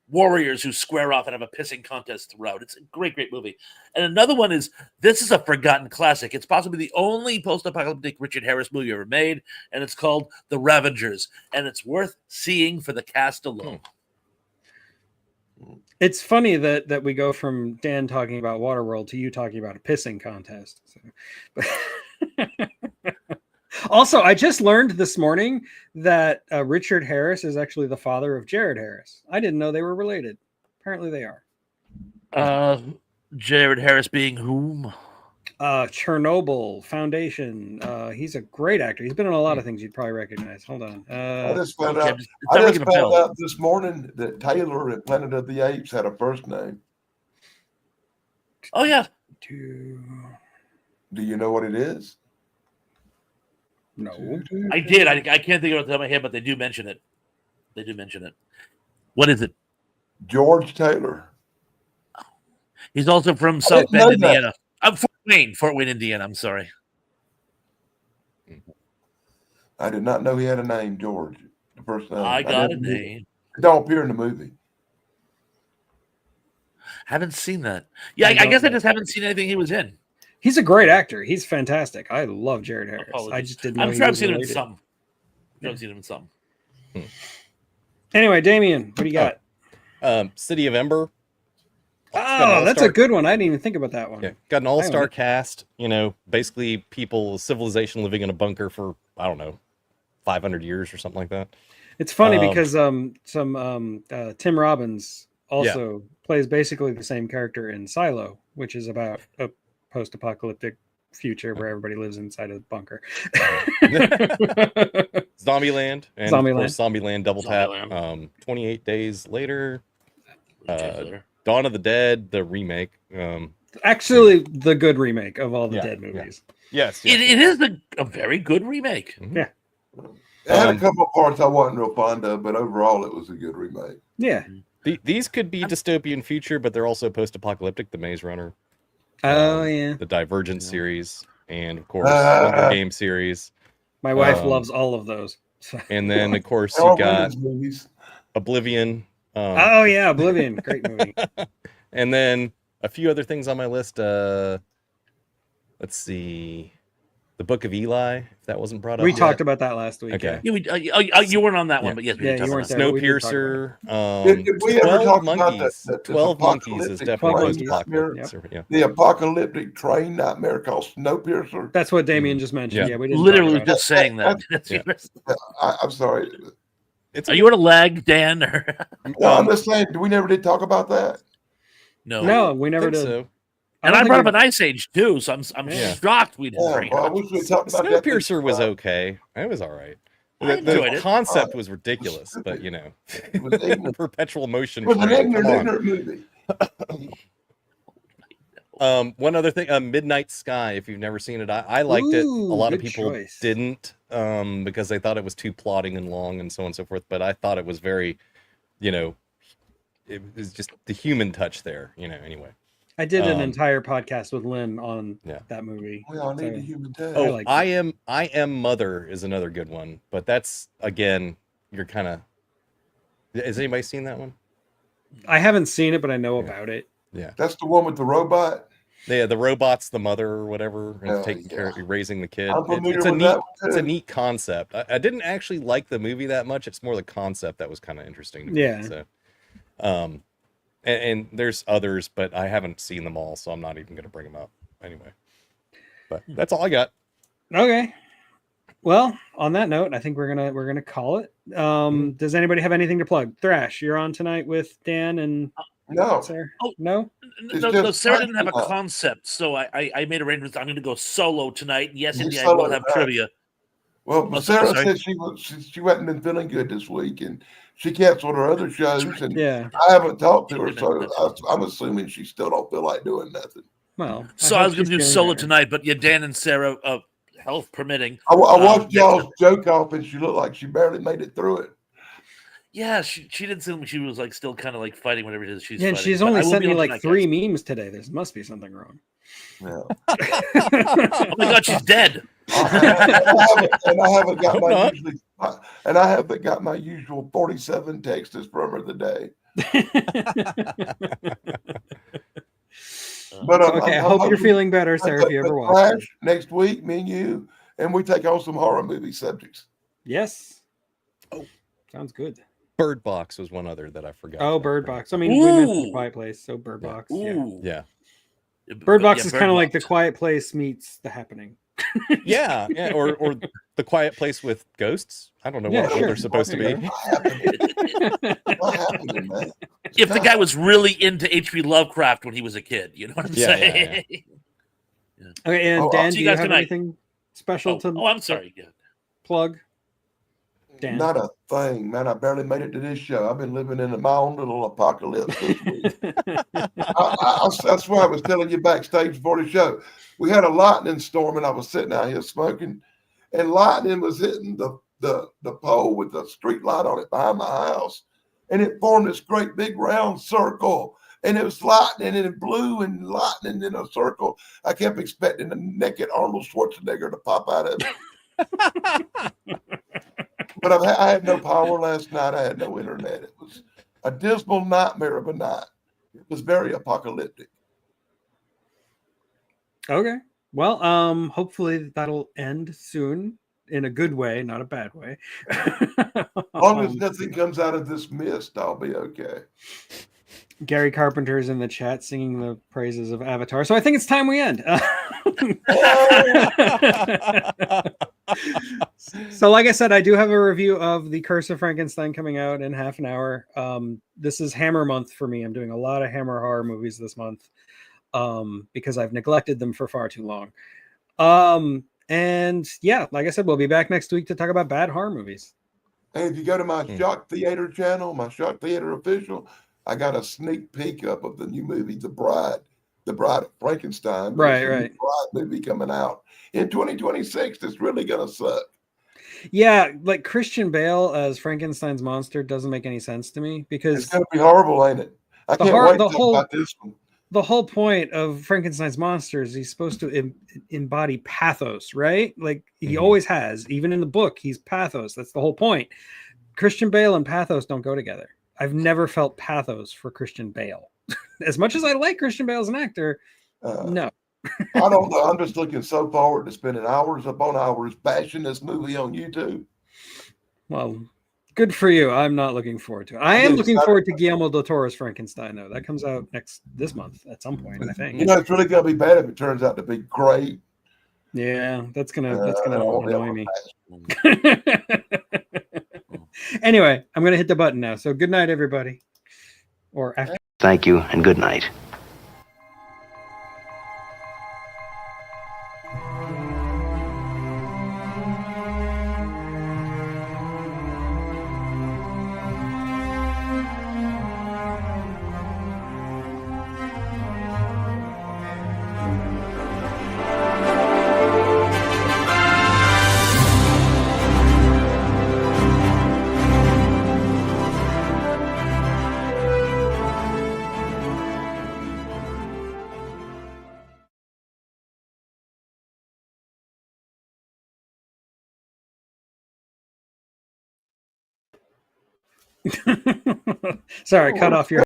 warriors who square off and have a pissing contest throughout. It's a great, great movie. And another one is, this is a forgotten classic. It's possibly the only post-apocalyptic Richard Harris movie ever made, and it's called The Ravengers, and it's worth seeing for the cast alone. It's funny that we go from Dan talking about Waterworld to you talking about a pissing contest. So. Also, I just learned this morning that Richard Harris is actually the father of Jared Harris. I didn't know they were related. Apparently they are. Jared Harris being whom? Chernobyl, Foundation. He's a great actor. He's been in a lot of things you'd probably recognize. Hold on. I just found out this morning that Taylor at Planet of the Apes had a first name. Oh, yeah. Do you know what it is? No. I did. I can't think of it off the top of my head, but they do mention it. They do mention it. What is it? George Taylor. He's also from South Bend, Indiana. I'm Fort Wayne, Indiana. I'm sorry. I did not know he had a name, George. The first name. I got a name. It don't appear in the movie. Haven't seen that. Yeah, I guess I just haven't seen anything he was in. He's a great actor. He's fantastic. I love Jared Harris. Apologies. I just didn't know. I'm sure I've seen him in some. I've seen him in some. Anyway, Damien, what do you got? City of Ember. Oh, that's a good one. I didn't even think about that one. Yeah, got an all-star cast. You know, basically civilization living in a bunker for, I don't know, 500 years or something like that. It's funny because Tim Robbins also plays basically the same character in Silo, which is about a post-apocalyptic future where everybody lives inside a bunker. Zombieland, and of course Zombieland Double Tap. 28 Days Later, Dawn of the Dead, the remake. Actually, the good remake of all the Dead movies. Yes, it is a very good remake. Mm-hmm. Yeah, it had a couple of parts I wasn't real fond of, but overall it was a good remake. Yeah, these could be dystopian future, but they're also post-apocalyptic. The Maze Runner. The Divergent series, and of course the game series. My wife loves all of those. And then of course you got Oblivion. Oblivion, great movie. And then a few other things on my list. Let's see, The Book of Eli. If that wasn't brought up, we talked about that last week. Okay, you weren't on that one, but yes, we you weren't there. Snowpiercer. Did we ever talk Monkeys. about 12 Monkeys is definitely post-apocalyptic. The apocalyptic train nightmare called Snowpiercer. That's what Damien just mentioned. Yeah, we didn't literally just saying that. I'm sorry. Are you on a lag, Dan? No, I'm just saying. We never did talk about that. No, we never did. So. And I brought up an Ice Age too, so I'm shocked we didn't bring it up. Snowpiercer was okay. It was all right. The concept was ridiculous, but you know, perpetual motion. It was an ignorant movie. One other thing, Midnight Sky. If you've never seen it, I liked it. A lot of people didn't, because they thought it was too plotting and long and so on and so forth. But I thought it was very, it was just the human touch there. Anyway. I did an entire podcast with Lynn on that movie. We all need a human touch. Oh, I Am Mother is another good one, but that's again, you're kind of. Has anybody seen that one? I haven't seen it, but I know about it. Yeah, that's the one with the robot. Yeah, the robot's the mother or whatever, and taking care of raising the kid. It's a neat concept. I didn't actually like the movie that much. It's more the concept that was kind of interesting to me. Yeah. So, and there's others, but I haven't seen them all, so I'm not even going to bring them up anyway. But that's all I got. Okay. Well, on that note, I think we're gonna call it. Does anybody have anything to plug? Thrash, you're on tonight with Dan and no. Sarah? Oh, no. No, Sarah didn't have a concept, so I made arrangements. I'm going to go solo tonight. Yes, indeed, I will have trivia. Well, Sarah said she wasn't been feeling good this week, and she canceled her other shows. And I haven't talked to her, so I'm assuming she still don't feel like doing nothing. Well, so I was going to do solo tonight, but Dan and Sarah, health permitting. I watched y'all's joke off, and she looked like she barely made it through it. Yeah, she didn't seem like she was like still kind of like fighting whatever it is she's Yeah, and fighting. she's but only I will sent be me looking like at 3 that. memes today. There must be something wrong. Yeah. Oh my god, she's dead. And I haven't got Hope my not. usually, and I haven't got my usual 47 texts from her today. But Okay, I hope you're hoping feeling better, Sarah, if you ever watch it. Crash next week, me and you, and we take on some horror movie subjects. Yes. Oh. Sounds good. Bird Box was one other that I forgot. Oh, Bird Box. I mean, we mentioned Quiet Place, so Bird Box. Yeah. Ooh. Yeah. Bird Box is Bird kind of like Box. The Quiet Place meets The Happening. Yeah, yeah, or The Quiet Place with ghosts. I don't know Yeah, what sure. they're supposed to be. What happened, man? If the guy was really into H.P. Lovecraft when he was a kid, you know what I'm Yeah, saying? yeah. Okay, and Oh, Dan, see do you you guys have tonight. anything special to I'm sorry. Yeah. plug? Dan? Not a thing, man. I barely made it to this show. I've been living in my own little apocalypse this week. That's why I was telling you backstage before the show. We had a lightning storm, and I was sitting out here smoking, and lightning was hitting the pole with the street light on it behind my house, and it formed this great big round circle. And it was lightning, and it blew and lightning in a circle. I kept expecting a naked Arnold Schwarzenegger to pop out of it. But I had no power last night. I had no internet. It was a dismal nightmare of a night. It was very apocalyptic. Okay. Well, hopefully that'll end soon in a good way, not a bad way. As long as nothing comes out of this mist, I'll be okay. Gary Carpenter's in the chat singing the praises of Avatar. So I think it's time we end. So like I said, I do have a review of The Curse of Frankenstein coming out in half an hour. This is Hammer month for me. I'm doing a lot of Hammer horror movies this month because I've neglected them for far too long. And yeah, like I said, we'll be back next week to talk about bad horror movies. And if you go to my Shock Theater channel, my Shock Theater official, I got a sneak peek up of the new movie, The Bride of Frankenstein. Right. Bride movie coming out in 2026. It's really gonna suck. Yeah, like Christian Bale as Frankenstein's monster doesn't make any sense to me because It's gonna be horrible, ain't it? I can't wait to talk about this one. The whole point of Frankenstein's monster is he's supposed to embody pathos, right? Like he always has. Even in the book, he's pathos. That's the whole point. Christian Bale and pathos don't go together. I've never felt pathos for Christian Bale. As much as I like Christian Bale as an actor, no. I don't know. I'm just looking so forward to spending hours upon hours bashing this movie on YouTube. Well, good for you. I'm not looking forward to it. I am looking forward to Guillermo del Toro's Frankenstein, though. That comes out this month at some point, I think. You know, it's really gonna be bad if it turns out to be great. Yeah, that's gonna annoy me. Anyway, I'm gonna hit the button now. So good night, everybody. Or after. Thank you and good night. Sorry, cut off your